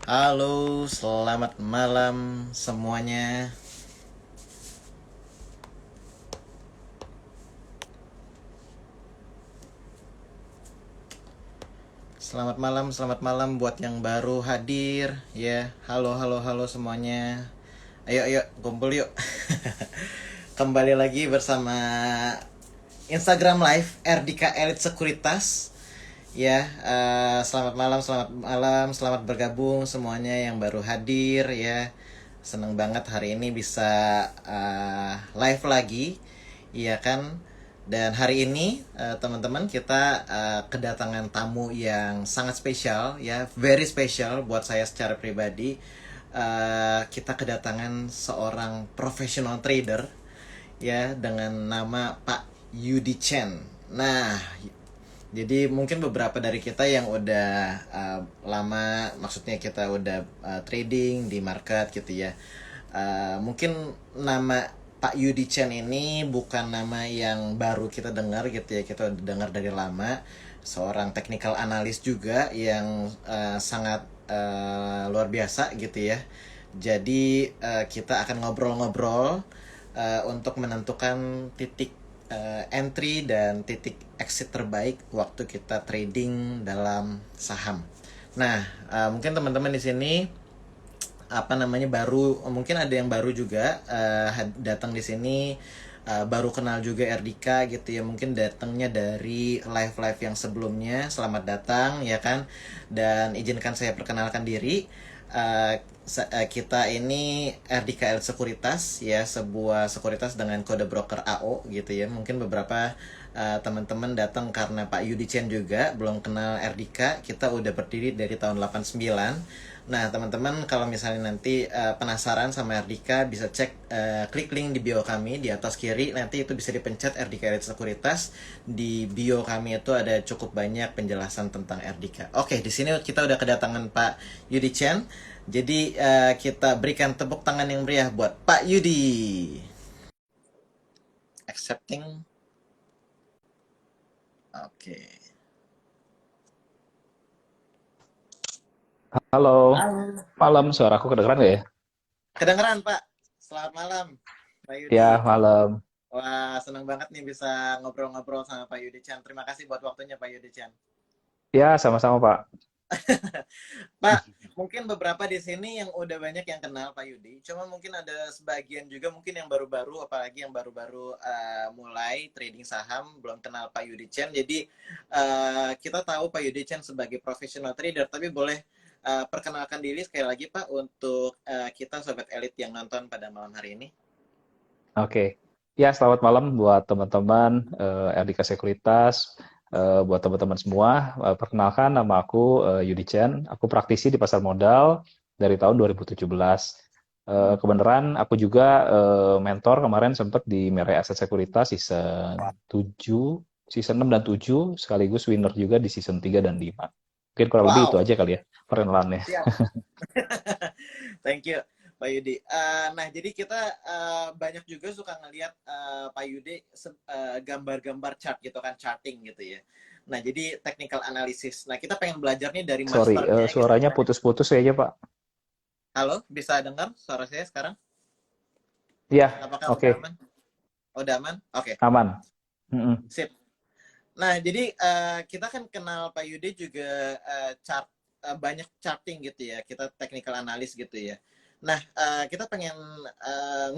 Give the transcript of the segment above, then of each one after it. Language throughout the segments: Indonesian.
Halo, selamat malam semuanya. Selamat malam buat yang baru hadir ya. Halo, halo, halo semuanya. Ayo, ayo, kumpul yuk. Kembali lagi bersama Instagram Live RDK Elite Sekuritas. Ya, selamat malam, selamat bergabung semuanya yang baru hadir ya. Seneng banget hari ini bisa live lagi, iya kan? Dan hari ini teman-teman kita kedatangan tamu yang sangat spesial ya, very special buat saya secara pribadi. Kita kedatangan seorang professional trader ya dengan nama Pak Yudi Chen. Nah, jadi mungkin beberapa dari kita yang udah lama, maksudnya kita udah trading di market gitu ya. Mungkin nama Pak Yudi Chen ini bukan nama yang baru kita dengar gitu ya. Kita udah dengar dari lama. Seorang technical analyst juga yang sangat luar biasa gitu ya. Jadi kita akan ngobrol-ngobrol untuk menentukan titik entry dan titik exit terbaik waktu kita trading dalam saham. Nah, mungkin teman-teman di sini apa namanya baru, mungkin ada yang baru juga datang di sini, baru kenal juga RDK gitu ya, mungkin datangnya dari live-live yang sebelumnya. Selamat datang ya kan, dan izinkan saya perkenalkan diri. Kita ini RDKL Sekuritas ya, sebuah sekuritas dengan kode broker AO gitu ya. Mungkin beberapa teman-teman datang karena Pak Yudi Chen juga belum kenal RDK. Kita udah berdiri dari tahun 89. Nah, teman-teman kalau misalnya nanti penasaran sama RDK, bisa cek klik link di bio kami di atas kiri. Nanti itu bisa dipencet RDK Elite Sekuritas. Di bio kami itu ada cukup banyak penjelasan tentang RDK. Oke, di sini kita udah kedatangan Pak Yudi Chen. Jadi kita berikan tepuk tangan yang meriah buat Pak Yudi. Accepting. Oke. Halo, Halo. malam. Suaraku kedengeran nggak ya? Kedengeran Pak. Selamat malam Pak Yudi. Ya, malam. Wah, senang banget nih bisa ngobrol-ngobrol sama Pak Yudi Chan. Terima kasih buat waktunya Pak Yudi Chan. Ya, sama-sama, Pak. Pak, mungkin beberapa di sini yang udah banyak yang kenal Pak Yudi. Cuma mungkin ada sebagian juga mungkin yang baru-baru, apalagi yang baru-baru mulai trading saham, belum kenal Pak Yudi Chan. Jadi kita tahu Pak Yudi Chan sebagai professional trader, tapi boleh perkenalkan diri sekali lagi Pak untuk kita sobat elit yang nonton pada malam hari ini. Oke. Ya, selamat malam buat teman-teman RDK Sekuritas, buat teman-teman semua. Perkenalkan, nama aku Yudi Chen. Aku praktisi di pasar modal dari tahun 2017. Kebenaran aku juga mentor kemarin sempat di Mirai Aset Sekuritas season 7, season 6 dan 7, sekaligus winner juga di season 3 dan 5. Mungkin kurang lebih itu Wow, aja kali ya perkenalannya. siap. Thank you, Pak Yudi. Nah, jadi kita banyak juga suka ngelihat Pak Yudi gambar-gambar chart gitu kan, charting gitu ya. Nah, jadi technical analysis. Nah, kita pengen belajar nih dari Sorry, masternya gitu. suaranya putus-putus kayaknya, Pak. Halo, bisa dengar suara saya sekarang? Iya, Apakah udah oke, aman? Udah aman? Oke, aman. Mm-mm. sip. Nah, jadi kita kan kenal Pak Yudi juga banyak charting gitu ya. Kita technical analysis gitu ya. Nah, kita pengen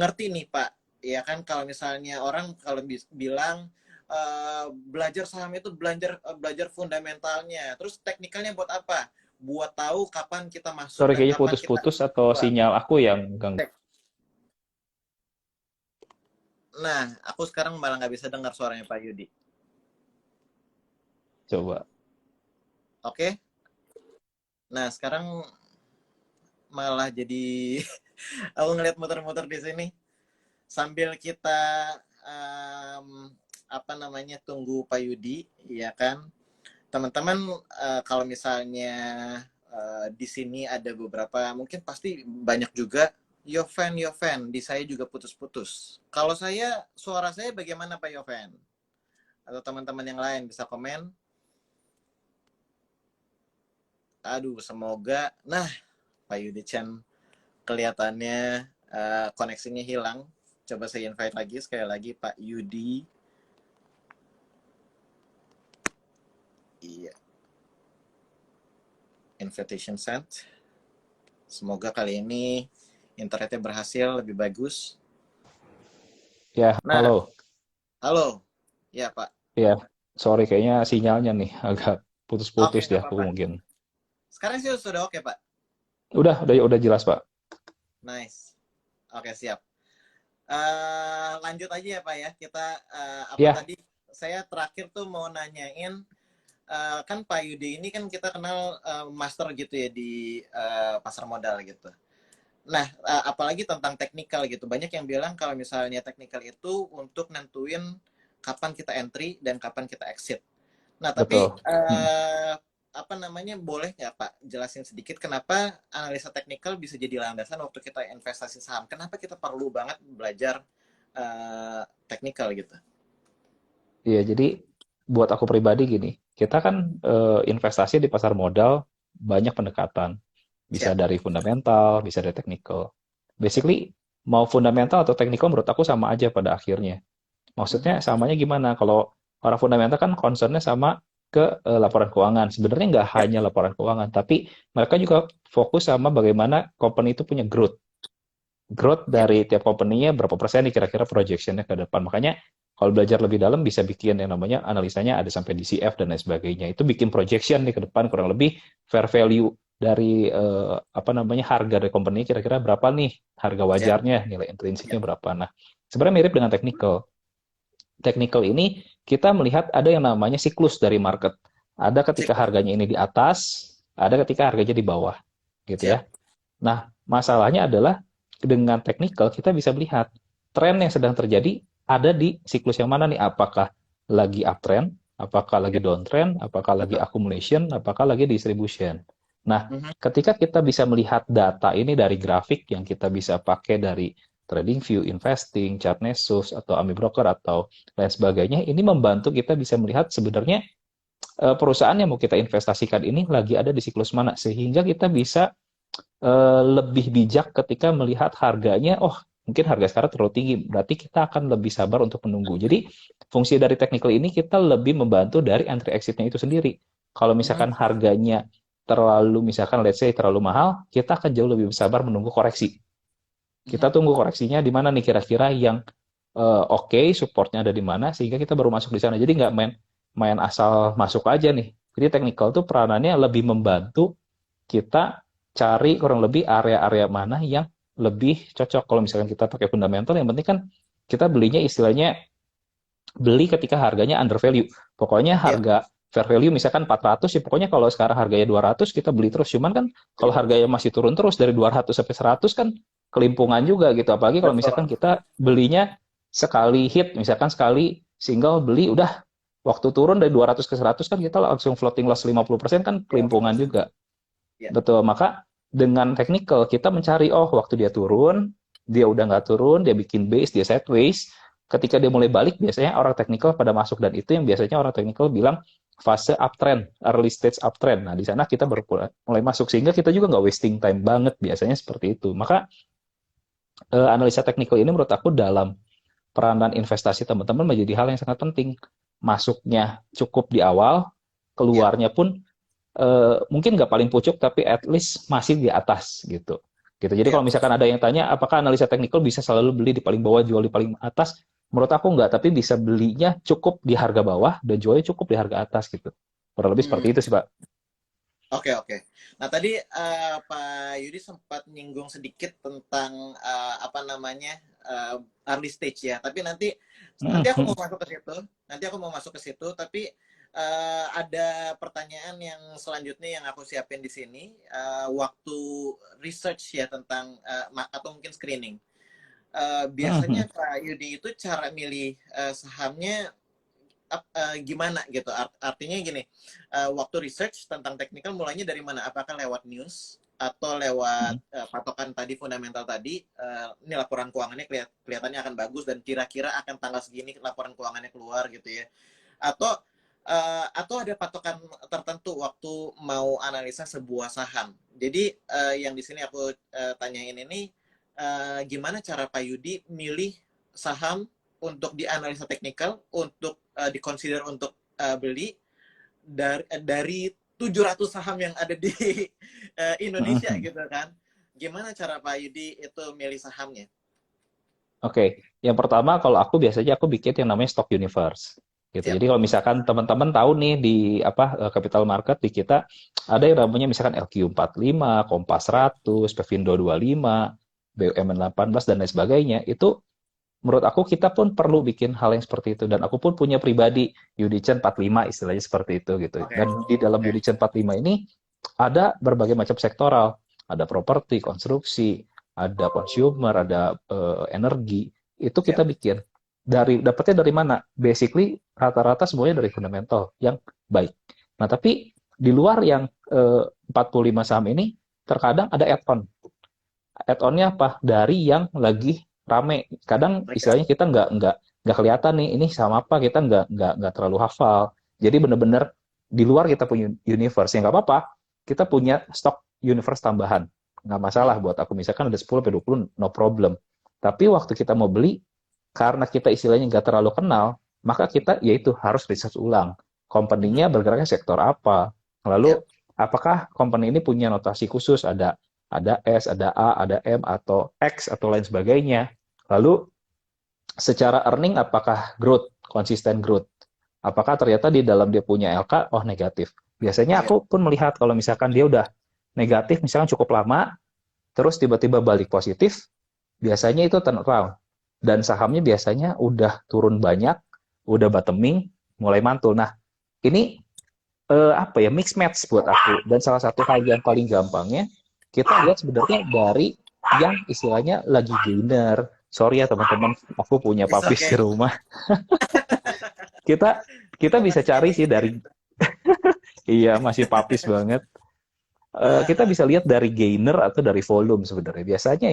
ngerti nih Pak, ya kan kalau misalnya orang kalau bilang belajar saham itu belajar fundamentalnya. Terus teknikalnya buat apa? Buat tahu kapan kita masuk Sorry, dan kayaknya kapan kita putus-putus atau keluar. sinyal aku yang ganggu. Nah, aku sekarang malah nggak bisa dengar suaranya Pak Yudi. Coba. Oke? Nah, sekarang malah jadi aku ngeliat muter-muter di sini sambil kita apa namanya tunggu Pak Yudi, ya kan? Teman-teman, kalau misalnya di sini ada beberapa, mungkin pasti banyak juga Yoven, Yoven, di saya juga putus-putus. Kalau saya, suara saya bagaimana Pak Yoven? Atau teman-teman yang lain bisa komen. Aduh, semoga. Nah, Pak Yudi Chen kelihatannya koneksinya hilang. Coba saya invite lagi sekali lagi Pak Yudi. Iya. Invitation sent. Semoga kali ini internetnya berhasil lebih bagus. Ya, Nah, halo. halo. Ya, Pak. Ya, sorry kayaknya sinyalnya nih agak Oke, putus-putus di nggak aku apa-apa. mungkin. Sekarang sih sudah oke, Pak. Udah jelas, Pak. Nice. Oke, siap. Lanjut aja ya, Pak ya. Kita apa Ya, tadi? Saya terakhir tuh mau nanyain, kan Pak Yudi ini kan kita kenal master gitu ya di pasar modal gitu. Nah, apalagi tentang teknikal gitu. Banyak yang bilang kalau misalnya teknikal itu untuk nentuin kapan kita entry dan kapan kita exit. Nah, tapi betul. Mm. apa namanya, boleh nggak Pak jelasin sedikit kenapa analisa teknikal bisa jadi landasan waktu kita investasi saham? Kenapa kita perlu banget belajar teknikal gitu? Iya, jadi buat aku pribadi gini, kita kan investasi di pasar modal banyak pendekatan. Bisa Siap. dari fundamental, bisa dari technical. Basically, mau fundamental atau technical menurut aku sama aja pada akhirnya. Maksudnya Mhm. samanya gimana? Kalau orang fundamental kan concernnya sama ke laporan keuangan. Sebenarnya nggak Ya. hanya laporan keuangan, tapi mereka juga fokus sama bagaimana company itu punya growth. Growth Ya. dari tiap company-nya berapa persen nih kira-kira projection-nya ke depan. Makanya kalau belajar lebih dalam bisa bikin yang namanya analisanya ada sampai DCF dan lain sebagainya. Itu bikin projection nih ke depan kurang lebih fair value dari apa namanya harga dari company kira-kira berapa nih harga Ya. wajarnya, nilai Ya. intrinsiknya berapa. Nah, sebenarnya mirip dengan technical. Technical ini kita melihat ada yang namanya siklus dari market. Ada ketika Siklus. harganya ini di atas, ada ketika harganya di bawah, gitu Siap. ya. Nah, masalahnya adalah dengan technical kita bisa melihat tren yang sedang terjadi ada di siklus yang mana nih? Apakah lagi uptrend, apakah lagi Ya. downtrend, apakah lagi Betul. accumulation, apakah lagi distribution. Nah, Mhm. ketika kita bisa melihat data ini dari grafik yang kita bisa pakai dari TradingView, Investing, Chartnesus, atau Ami Broker, atau lain sebagainya, ini membantu kita bisa melihat sebenarnya perusahaan yang mau kita investasikan ini lagi ada di siklus mana, sehingga kita bisa lebih bijak ketika melihat harganya, oh mungkin harga sekarang terlalu tinggi, berarti kita akan lebih sabar untuk menunggu. Jadi fungsi dari technical ini kita lebih membantu dari entry exitnya itu sendiri. Kalau Mhm. misalkan harganya terlalu, misalkan let's say terlalu mahal, kita akan jauh lebih sabar menunggu koreksi. Kita Mhm. tunggu koreksinya di mana nih kira-kira yang oke, supportnya ada di mana, sehingga kita baru masuk di sana. Jadi nggak main main asal masuk aja nih. Jadi technical tuh peranannya lebih membantu kita cari kurang lebih area-area mana yang lebih cocok. Kalau misalkan kita pakai fundamental, yang penting kan kita belinya istilahnya beli ketika harganya under value. Pokoknya Iya. harga fair value misalkan 400 ya pokoknya kalau sekarang harganya 200 kita beli terus. Cuman kan Beli kalau terus. harganya masih turun terus dari 200 sampai 100 kan kelimpungan juga gitu. Apalagi kalau misalkan Betul. kita belinya sekali hit, misalkan sekali single beli udah waktu turun dari 200 ke 100 kan kita langsung floating loss 50% kan kelimpungan 50%. juga. Ya. Betul, maka dengan technical kita mencari, oh waktu dia turun, dia udah nggak turun, dia bikin base, dia sideways. Ketika dia mulai balik, biasanya orang technical pada masuk dan itu yang biasanya orang technical bilang fase uptrend, early stage uptrend. Nah di sana kita Oke. baru mulai masuk sehingga kita juga nggak wasting time banget biasanya seperti itu. Maka analisa technical ini menurut aku dalam peranan investasi teman-teman menjadi hal yang sangat penting. Masuknya cukup di awal, Ya. keluarnya pun mungkin nggak paling pucuk tapi at least masih di atas gitu. Gitu. Jadi kalau Siap. misalkan ada yang tanya apakah analisa teknikal bisa selalu beli di paling bawah jual di paling atas, menurut aku nggak, tapi bisa belinya cukup di harga bawah dan jualnya cukup di harga atas gitu. Kurang lebih Hmm. seperti itu sih, Pak. Oke, oke. Nah, tadi Pak Yudi sempat nyinggung sedikit tentang apa namanya early stage ya. Tapi nanti nanti aku mau masuk ke situ. Nanti aku mau masuk ke situ. Tapi ada pertanyaan yang selanjutnya yang aku siapin di sini. Waktu research ya tentang atau mungkin screening. Biasanya Pak Yudi itu cara milih sahamnya gimana gitu. Artinya gini, waktu research tentang teknikal mulainya dari mana? Apakah lewat news atau lewat patokan tadi fundamental tadi, ini laporan keuangannya kelihatannya akan bagus dan kira-kira akan tanggal segini laporan keuangannya keluar gitu ya. Atau ada patokan tertentu waktu mau analisa sebuah saham. Jadi yang di sini aku tanyain ini gimana cara Pak Yudi milih saham untuk dianalisa teknikal, untuk dikonsider untuk beli dari 700 saham yang ada di Indonesia Mhm. gitu kan. Gimana cara Pak Yudi itu milih sahamnya? Oke, yang pertama kalau aku biasanya aku bikin yang namanya stock universe gitu. Siap. Jadi kalau misalkan teman-teman tahu nih di apa capital market di kita ada yang namanya misalkan LQ45, Kompas Siap. 100, Pevindo 25, BUMN 18 dan lain sebagainya. Itu menurut aku kita pun perlu bikin hal yang seperti itu dan aku pun punya pribadi Yudicen 45 istilahnya seperti itu gitu. Oke. Dan di dalam Oke. Yudicen 45 ini ada berbagai macam sektoral, ada properti, konstruksi, ada consumer, ada energi. Itu kita Siap. bikin. Dapatnya dari mana? Basically rata-rata semuanya dari fundamental yang baik. Nah, tapi di luar yang 45 saham ini terkadang ada add-on. Add-onnya apa? Dari yang lagi rame. Kadang Oke. istilahnya kita nggak kelihatan nih ini sama apa, kita nggak terlalu hafal. Jadi bener-bener di luar kita punya universe yang nggak apa-apa. Kita punya stok universe tambahan, nggak masalah Hmm. buat aku. Misalkan ada 10 sampai 20, no problem. Tapi waktu kita mau beli, karena kita istilahnya nggak terlalu kenal, maka kita yaitu harus riset ulang. Mhm. Company-nya bergeraknya sektor apa? Lalu Siap. apakah company ini punya notasi khusus? Ada S, ada A, ada M, atau X, atau lain sebagainya. Lalu secara earning apakah growth, konsisten growth? Apakah ternyata di dalam dia punya LK, oh negatif. Biasanya Siap. aku pun melihat kalau misalkan dia udah negatif, misalkan cukup lama, terus tiba-tiba balik positif, biasanya itu turn around. Dan sahamnya biasanya udah turun banyak, udah bottoming, mulai mantul. Nah, ini apa ya, mix match buat aku. Dan salah satu hal yang paling gampangnya, kita lihat sebenarnya dari yang istilahnya lagi gainer. Sorry ya teman-teman, aku punya It's papis di okay. rumah. Kita kita bisa Masih cari gini sih gitu ya. dari, iya masih papis banget. Kita Aha. bisa lihat dari gainer atau dari volume sebenarnya. Biasanya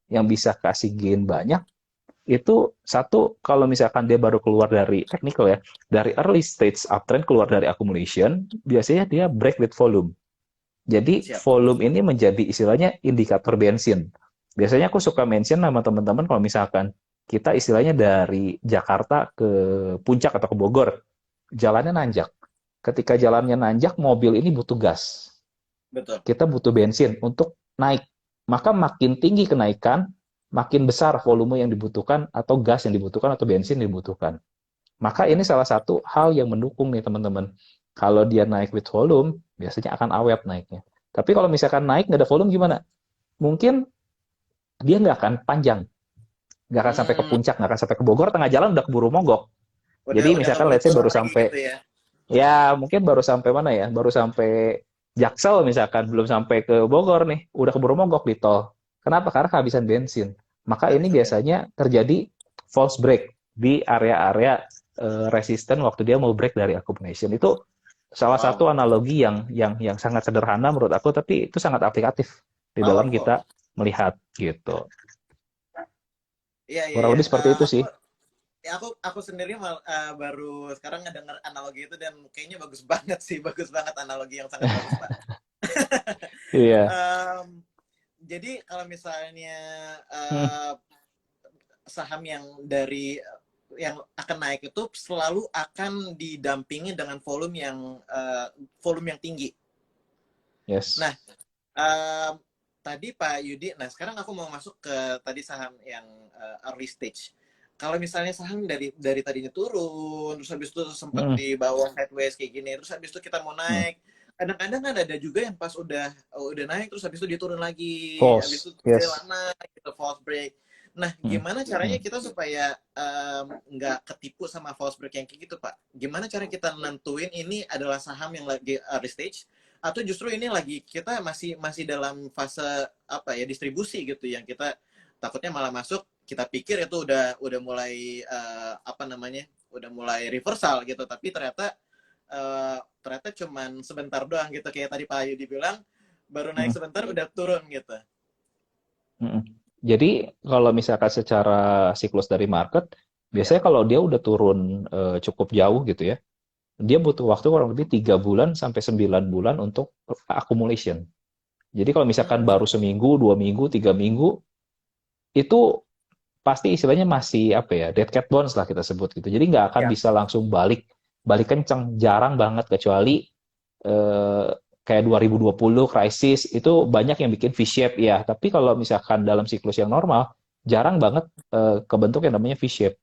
yang bisa kasih gain banyak itu satu kalau misalkan dia baru keluar dari technical ya, dari early stage uptrend keluar dari accumulation, biasanya dia break with volume. Jadi Siap. volume ini menjadi istilahnya indikator bensin. Biasanya aku suka mention sama teman-teman kalau misalkan kita istilahnya dari Jakarta ke Puncak atau ke Bogor, jalannya nanjak. Ketika jalannya nanjak, mobil ini butuh gas. Betul. Kita butuh bensin untuk naik. Maka makin tinggi kenaikan, makin besar volume yang dibutuhkan atau gas yang dibutuhkan atau bensin yang dibutuhkan. Maka ini salah satu hal yang mendukung nih teman-teman. Kalau dia naik with volume, biasanya akan awet naiknya. Tapi kalau misalkan naik nggak ada volume gimana? Mungkin dia nggak akan panjang, nggak akan sampai ke Hmm. puncak, nggak akan sampai ke Bogor, tengah jalan udah keburu mogok. Jadi Udah misalkan keburu let's say turun baru lagi sampai, gitu ya. ya mungkin baru sampai mana ya? Baru sampai Jaksel misalkan, belum sampai ke Bogor nih, udah keburu mogok di tol. Kenapa? Karena kehabisan bensin. Maka ini Kehabisan bensin. biasanya terjadi false break di area-area resisten waktu dia mau break dari accumulation. Itu salah Wow. satu analogi yang sangat sederhana menurut aku, tapi itu sangat aplikatif di dalam Powerful. kita melihat gitu. Iya, iya, Kurang iya. lebih seperti itu Aku sih. ya aku sendiri baru sekarang ngedenger analogi itu dan kayaknya bagus banget sih, bagus banget analogi yang sangat bagus, Pak. Iya. Em, jadi kalau misalnya Hmm. eh, saham yang dari yang akan naik itu selalu akan didampingi dengan volume yang tinggi. Nah, Yes. em, tadi Pak Yudi, nah sekarang aku mau masuk ke tadi saham yang early stage. Kalau misalnya saham dari tadinya turun, terus habis itu sempat Hmm. di bawah sideways kayak gini, terus habis itu kita mau Hmm. naik. Kadang-kadang kan ada juga yang pas udah naik terus habis itu dia turun lagi, habis False. itu dia Yes. lama gitu false break. Nah, Hmm. gimana caranya Hmm. kita supaya nggak ketipu sama false break yang kayak gitu, Pak? Gimana cara kita nentuin ini adalah saham yang lagi early stage atau justru ini lagi kita masih masih dalam fase apa ya distribusi gitu yang kita takutnya malah masuk kita pikir itu udah mulai apa namanya udah mulai reversal gitu tapi ternyata cuman sebentar doang gitu kayak tadi Pak Ayu dibilang baru naik Hmm. sebentar udah turun gitu. Hmm. Jadi kalau misalkan secara siklus dari market, Ya, biasanya kalau dia udah turun cukup jauh gitu ya, dia butuh waktu kurang lebih 3 bulan sampai 9 bulan untuk accumulation. Jadi kalau misalkan baru seminggu, 2 minggu, 3 minggu, itu pasti istilahnya masih apa ya, dead cat bones lah kita sebut gitu. Jadi nggak akan Ya. bisa langsung balik balik kencang, jarang banget kecuali eh, kayak 2020 krisis itu banyak yang bikin V-shape ya. Tapi kalau misalkan dalam siklus yang normal, jarang banget kebentuk yang namanya V-shape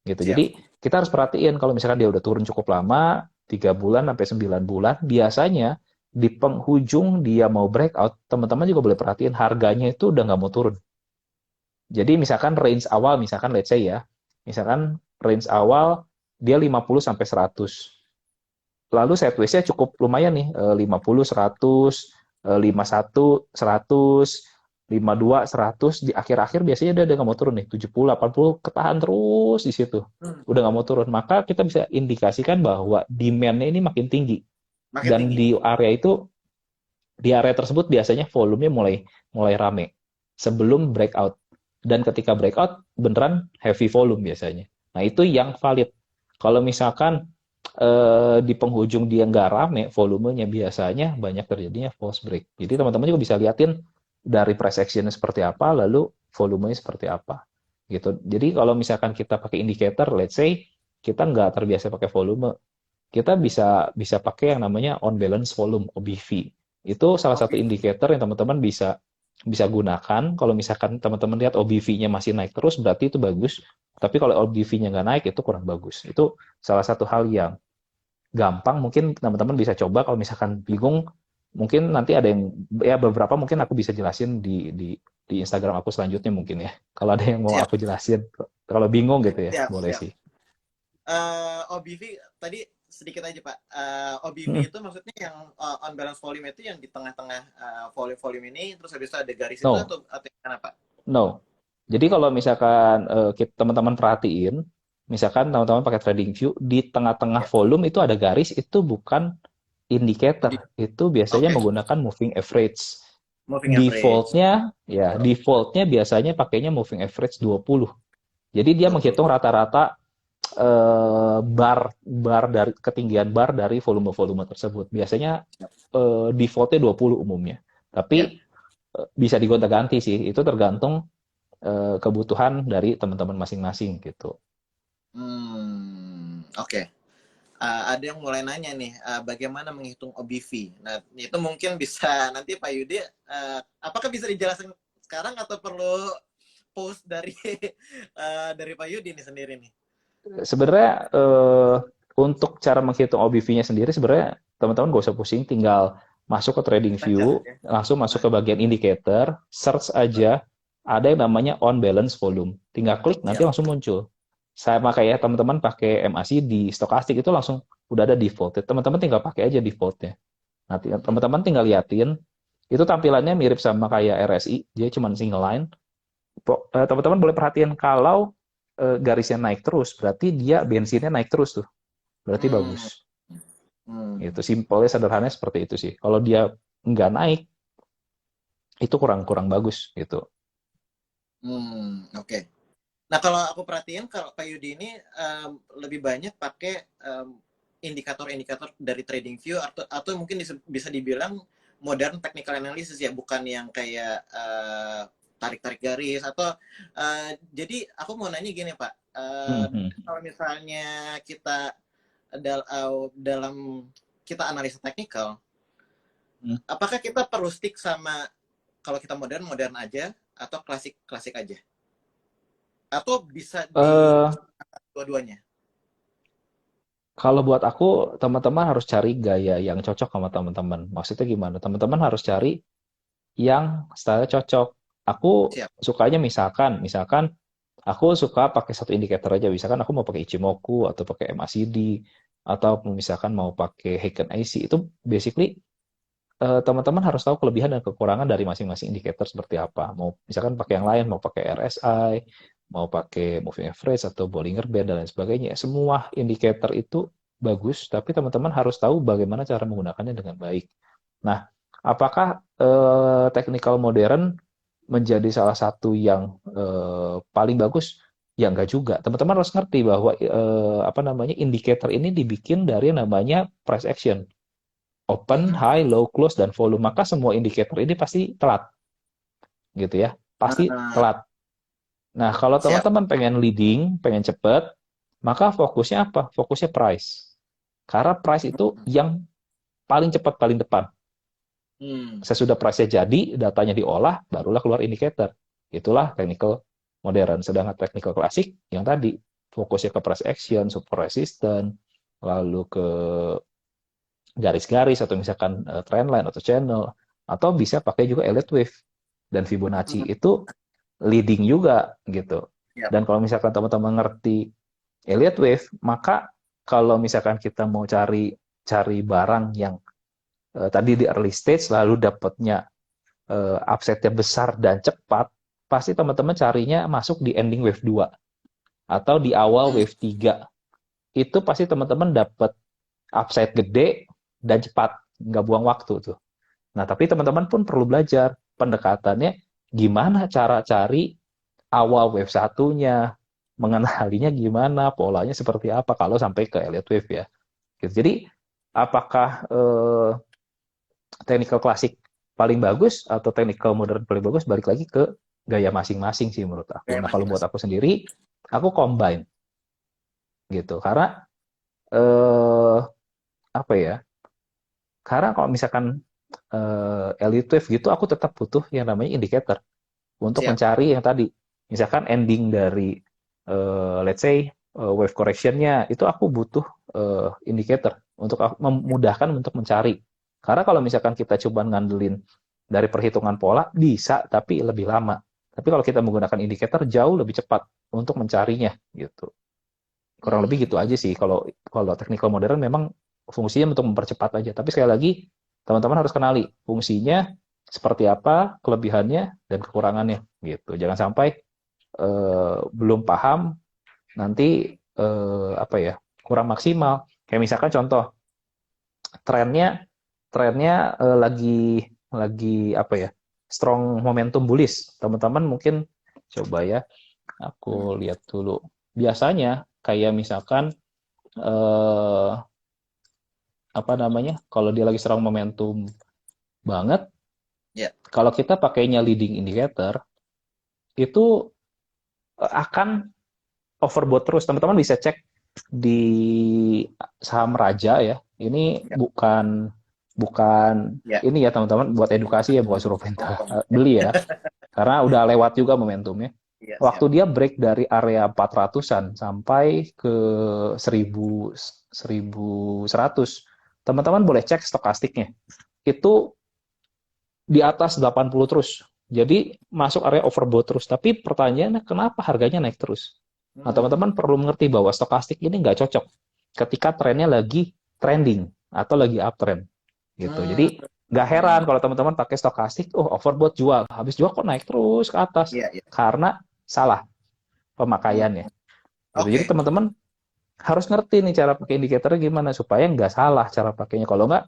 gitu. Siap. Jadi kita harus perhatiin kalau misalkan dia udah turun cukup lama, 3 bulan sampai 9 bulan, biasanya di penghujung dia mau breakout, teman-teman juga boleh perhatiin harganya itu udah nggak mau turun. Jadi misalkan range awal, misalkan let's say ya, misalkan range awal dia 50 sampai 100. Lalu sideways-nya cukup lumayan nih, 50, 100, 51, 100, 52, 100, di akhir-akhir biasanya dia udah nggak mau turun nih, 70, 80, ketahan terus di situ. Hmm, Udah nggak mau turun. Maka kita bisa indikasikan bahwa demand-nya ini makin tinggi. makin Dan tinggi. di area tersebut biasanya volumenya mulai mulai rame sebelum breakout. Dan ketika breakout beneran heavy volume biasanya. Nah, itu yang valid. Kalau misalkan di penghujung dia nggak rame volumenya, biasanya banyak terjadinya false break. Jadi teman-teman juga bisa liatin dari price action seperti apa, lalu volumenya seperti apa gitu. Jadi kalau misalkan kita pakai indicator, let's say kita nggak terbiasa pakai volume, kita bisa bisa pakai yang namanya on balance volume (OBV). Itu salah satu Oke. indikator yang teman-teman bisa bisa gunakan. Kalau misalkan teman-teman lihat OBV-nya masih naik terus, berarti itu bagus. Tapi kalau OBV-nya nggak naik, itu kurang bagus. Itu salah satu hal yang gampang, mungkin teman-teman bisa coba. Kalau misalkan bingung, mungkin nanti ada yang ya beberapa mungkin aku bisa jelasin di Instagram aku selanjutnya mungkin ya. Kalau ada yang mau Siap. aku jelasin, kalau bingung gitu ya, Siap. boleh Siap. sih. OBV tadi sedikit aja Pak. OBV Hmm. itu maksudnya yang on balance volume itu yang di tengah-tengah volume ini, terus habis itu ada garis itu No, atau yang mana Pak? no. Jadi kalau misalkan teman-teman perhatiin, misalkan teman-teman pakai TradingView, di tengah-tengah Ya. volume itu ada garis, itu bukan Di, indicator. Itu biasanya Oke. menggunakan moving average. Moving average. Defaultnya biasanya pakainya moving average 20. Jadi dia 20. menghitung rata-rata bar dari ketinggian bar dari volume-volume tersebut. Biasanya defaultnya 20 umumnya. Ya. Tapi bisa digonta-ganti sih. Itu tergantung kebutuhan dari teman-teman masing-masing gitu. Oke. Ada yang mulai nanya nih, bagaimana menghitung OBV. Nah, itu mungkin bisa nanti Pak Yudi, apakah bisa dijelaskan sekarang atau perlu post dari dari Pak Yudi nih sendiri nih? Sebenarnya untuk cara menghitung OBV-nya sendiri sebenarnya teman-teman gak usah pusing, tinggal masuk ke Lancar TradingView, aja. langsung Nah, masuk ke bagian indicator, search aja, ada yang namanya on balance volume. Tinggal klik nanti siap. langsung muncul. Sama kayak teman-teman pakai MACD, stokastik itu langsung udah ada default. Teman-teman tinggal pakai aja defaultnya. Nanti Mhm. teman-teman tinggal liatin, itu tampilannya mirip sama kayak RSI, dia cuma single line. Teman-teman boleh perhatian kalau garisnya naik terus, berarti dia bensinnya naik terus tuh. Berarti Hmm. bagus. Hmm. Itu simpelnya sederhananya seperti itu sih. Kalau dia nggak naik, itu kurang kurang bagus gitu. Oke. Nah, kalau aku perhatiin kalau Pak Yudi ini lebih banyak pakai indikator-indikator dari TradingView atau mungkin bisa dibilang modern technical analysis ya, bukan yang kayak tarik-tarik garis atau jadi aku mau nanya gini Pak, Mhm. kalau misalnya kita dalam kita analisa teknikal, apakah kita perlu stick sama kalau kita modern modern aja atau klasik klasik aja? Atau bisa di Eh, dua-duanya? Kalau buat aku, teman-teman harus cari gaya yang cocok sama teman-teman. Maksudnya gimana? Teman-teman harus cari yang style cocok. Aku Siap. sukanya misalkan aku suka pakai satu indikator aja. Misalkan aku mau pakai Ichimoku atau pakai MACD atau misalkan mau pakai Heiken IC. Itu basically teman-teman harus tahu kelebihan dan kekurangan dari masing-masing indikator seperti apa. Mau misalkan pakai yang lain, mau pakai RSI, mau pakai moving average atau Bollinger Band dan lain sebagainya. Semua indikator itu bagus, tapi teman-teman harus tahu bagaimana cara menggunakannya dengan baik. Nah, apakah technical modern menjadi salah satu yang paling bagus? Ya enggak juga. Teman-teman harus ngerti bahwa apa namanya indikator ini dibikin dari yang namanya price action. open, high, low, close, dan volume. Maka semua indikator ini pasti telat, gitu ya. Pasti Nah, telat. Nah, kalau siap. teman-teman pengen leading, pengen cepet, maka fokusnya apa? Fokusnya price. Karena price itu yang paling cepat, paling depan. Hmm. Sesudah price-nya jadi, datanya diolah, barulah keluar indicator. Itulah technical modern. Sedangkan technical klasik, yang tadi, fokusnya ke price action, support resistance, lalu ke garis-garis, atau misalkan trendline atau channel, atau bisa pakai juga Elliott Wave. Dan Fibonacci itu leading juga, gitu. Siap. Dan kalau misalkan teman-teman ngerti Elliott Wave, maka kalau misalkan kita mau cari cari barang yang tadi di early stage lalu dapatnya upside-nya besar dan cepat, pasti teman-teman carinya masuk di ending wave 2 atau di awal Hmm. wave 3. Itu pasti teman-teman dapat upside gede dan cepat, nggak buang waktu tuh. Nah, tapi teman-teman pun perlu belajar pendekatannya gimana cara cari awal wave satunya, mengenalinya gimana, polanya seperti apa kalau sampai ke Elliott Wave ya. Gitu. Jadi, apakah technical klasik paling bagus atau technical modern paling bagus, balik lagi ke gaya masing-masing sih menurut aku. Kayak Nah, kalau buat masing-masing. aku sendiri, aku combine gitu. Karena eh apa ya? Karena kalau misalkan Elliott Wave gitu, aku tetap butuh yang namanya indicator untuk Siap. mencari yang tadi. Misalkan ending dari let's say wave correction-nya itu aku butuh indicator untuk memudahkan untuk mencari. Karena kalau misalkan kita coba ngandelin dari perhitungan pola bisa tapi lebih lama. Tapi kalau kita menggunakan indikator jauh lebih cepat untuk mencarinya gitu. Kurang lebih gitu Hmm. aja sih. Kalau kalau technical modern memang fungsinya untuk mempercepat aja. Tapi sekali lagi teman-teman harus kenali fungsinya seperti apa, kelebihannya dan kekurangannya gitu. Jangan sampai belum paham nanti apa ya kurang maksimal. Kayak misalkan contoh trennya trennya lagi apa ya strong momentum bullish. Teman-teman mungkin coba ya Hmm. aku lihat dulu. Biasanya kayak misalkan eh, apa namanya kalau dia lagi strong momentum banget, Ya. kalau kita pakainya leading indicator itu akan overbought terus. Teman-teman bisa cek di saham Raja ya. Ini Ya. bukan bukan Ya. ini ya teman-teman buat edukasi ya bukan suruh perintah Oh, ya. beli ya. Karena udah lewat juga momentumnya. Iya, Waktu siap. dia break dari area 400-an sampai ke 1000 1100, teman-teman boleh cek stokastiknya. Itu di atas 80 terus. Jadi masuk area overbought terus. Tapi pertanyaannya kenapa harganya naik terus? Nah, Hmm. teman-teman perlu mengerti bahwa stokastik ini nggak cocok ketika trennya lagi trending atau lagi uptrend gitu. Hmm. Jadi nggak heran kalau teman-teman pakai stokastik, oh overbought jual, habis jual kok naik terus ke atas Iya, iya. karena salah Hmm. pemakaiannya. Gitu. Jadi Oke. teman-teman harus ngerti nih cara pakai indikatornya gimana supaya nggak salah cara pakainya. Kalau nggak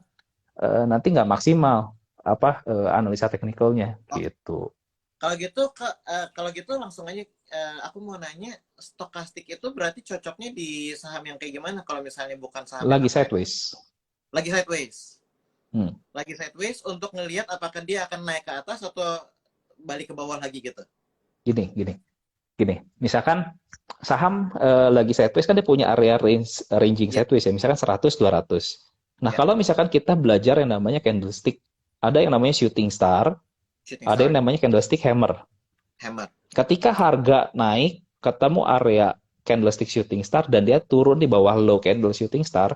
nanti nggak maksimal apa analisa teknikalnya Oke. gitu. Kalau gitu langsung aja, aku mau nanya, stokastik itu berarti cocoknya di saham yang kayak gimana kalau misalnya bukan saham yang Lagi uptrend? sideways. Lagi sideways. Hmm. Lagi sideways untuk ngelihat apakah dia akan naik ke atas atau balik ke bawah lagi gitu. Gini, gini, gini. Misalkan saham lagi sideways kan dia punya area ranging Iya, sideways ya, misalkan 100 200. Nah, iya. kalau misalkan kita belajar yang namanya candlestick, ada yang namanya shooting star, Shooting ada yang star, namanya candlestick hammer. hammer. Ketika harga naik, ketemu area candlestick shooting star dan dia turun di bawah low candle shooting star,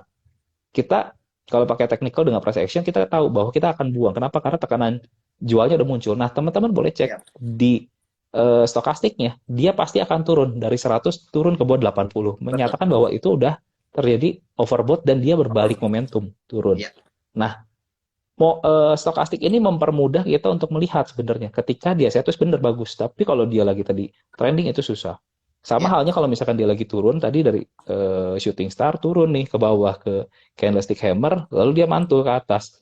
kita kalau pakai technical dengan price action kita tahu bahwa kita akan buang. Kenapa? Karena tekanan jualnya udah muncul. Nah, teman-teman boleh cek Iya. di stokastiknya, dia pasti akan turun dari 100 turun ke bawah 80, Betul. menyatakan bahwa itu udah terjadi overbought dan dia berbalik Overbought. momentum turun. Iya. Nah, stokastik ini mempermudah kita untuk melihat sebenarnya ketika dia setus bener bagus, tapi kalau dia lagi tadi trending itu susah. Sama Iya. halnya kalau misalkan dia lagi turun tadi dari shooting star turun nih ke bawah ke candlestick hammer, lalu dia mantul ke atas.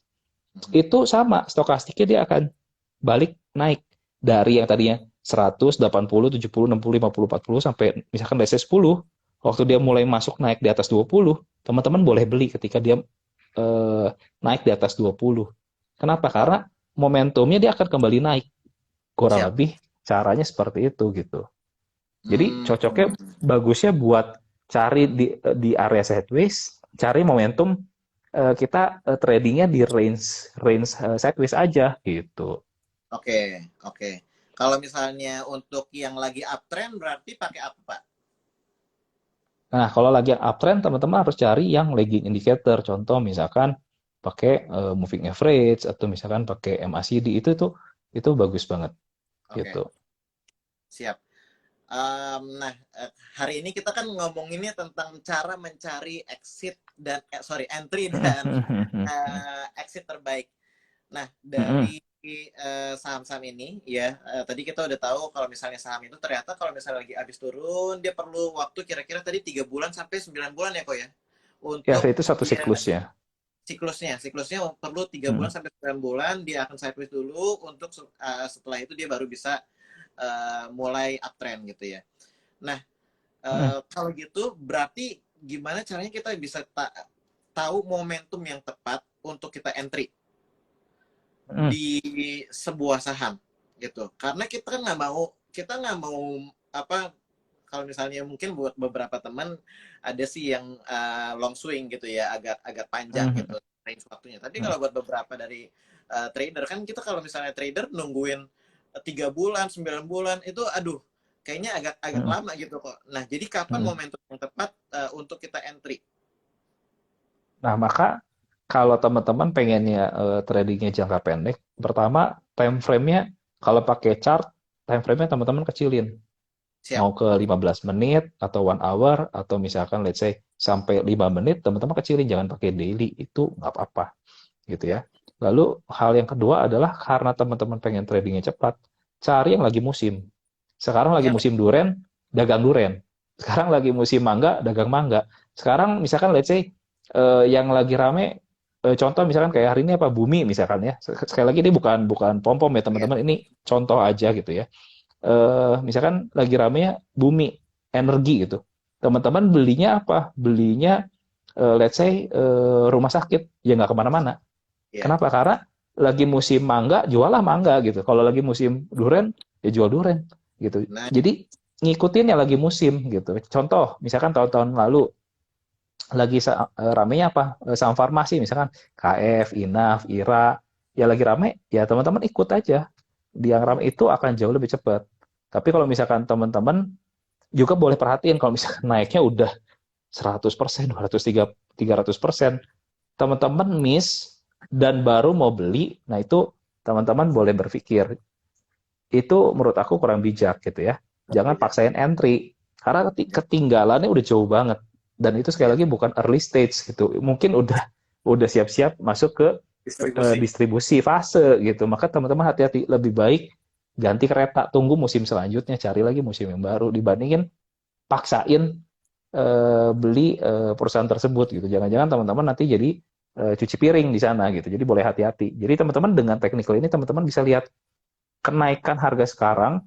Itu sama, stokastiknya dia akan balik naik dari yang tadinya 100, 80, 70, 60, 50, 40 sampai misalkan DC 10. Waktu dia mulai masuk naik di atas 20, teman-teman boleh beli ketika dia naik di atas 20. Kenapa? Oh, Karena momentumnya dia akan kembali naik. Kurang siap. lebih caranya seperti itu gitu. Jadi Hmm. cocoknya bagusnya buat cari di area sideways, cari momentum kita tradingnya di range range sideways aja gitu. Oke, oke. Kalau misalnya untuk yang lagi uptrend berarti pakai apa, Pak? Nah, kalau lagi uptrend, teman-teman harus cari yang lagging indicator. Contoh misalkan pakai moving average atau misalkan pakai MACD itu bagus banget Oke, gitu. siap. Nah, hari ini kita kan ngomonginnya tentang cara mencari exit dan sorry, entry dan exit terbaik. Nah, Mm-mm. dari saham-saham ini ya, tadi kita udah tahu kalau misalnya saham itu ternyata kalau misalnya lagi habis turun, dia perlu waktu kira-kira tadi 3 bulan sampai 9 bulan ya kok ya, Ya, untuk itu satu dia siklus ya. siklusnya perlu 3 bulan Mm. sampai 9 bulan, dia akan sideways dulu untuk setelah itu dia baru bisa mulai uptrend gitu ya. Nah, Mm. kalau gitu berarti gimana caranya kita bisa tahu momentum yang tepat untuk kita entry Mm. di sebuah saham gitu, karena kita nggak mau apa, kalau misalnya mungkin buat beberapa teman ada sih yang long swing gitu ya, agak agak panjang Mm. gitu range waktunya, tapi Mm. kalau buat beberapa dari trader kan, kita kalau misalnya trader nungguin 3 bulan 9 bulan itu aduh, kayaknya agak agak Mm. lama gitu kok. Nah, jadi kapan Mm. momentum yang tepat untuk kita entry? Nah, maka kalau teman-teman pengennya tradingnya jangka pendek, pertama time frame-nya kalau pakai chart, time frame-nya teman-teman kecilin. Siap. Mau ke 15 menit atau 1 hour atau misalkan let's say sampai 5 menit, teman-teman kecilin, jangan pakai daily, itu nggak apa-apa gitu Ya. ya. Lalu hal yang kedua adalah karena teman-teman pengen tradingnya cepat, cari yang lagi musim. Sekarang lagi Ya. musim duren, dagang duren. Sekarang lagi musim mangga, dagang mangga. Sekarang misalkan let's say yang lagi rame, contoh misalkan kayak hari ini apa, bumi misalkan ya. Sekali lagi ini bukan bukan pom-pom ya Ya. teman-teman, ini contoh aja gitu ya. Misalkan lagi ramenya bumi, energi gitu. Teman-teman belinya apa? Belinya let's say rumah sakit, ya nggak kemana-mana. Ya. Kenapa? Karena lagi musim mangga, jualah mangga gitu. Kalau lagi musim duren, ya jual duren gitu. Nah. Jadi ngikutin yang lagi musim gitu. Contoh, misalkan tahun-tahun lalu lagi ramenya apa? Saham farmasi misalkan KF, INAF, IRA, ya lagi rame, ya teman-teman ikut aja. Di yang rame itu akan jauh lebih cepat. Tapi kalau misalkan teman-teman juga boleh perhatiin kalau misalkan naiknya udah 100%, 300%, teman-teman miss dan baru mau beli, nah itu teman-teman boleh berpikir, itu menurut aku kurang bijak gitu ya. Jangan Bijak. paksain entry, karena Ya. ketinggalannya udah jauh banget. Dan itu sekali Ya. lagi bukan early stage gitu. Mungkin udah siap-siap masuk ke Distribusi. distribusi fase gitu. Maka teman-teman hati-hati, lebih baik ganti kereta, tunggu musim selanjutnya, cari lagi musim yang baru dibandingin paksain beli perusahaan tersebut gitu. Jangan-jangan teman-teman nanti jadi cuci piring di sana gitu. Jadi boleh hati-hati. Jadi teman-teman dengan technical ini teman-teman bisa lihat kenaikan harga sekarang,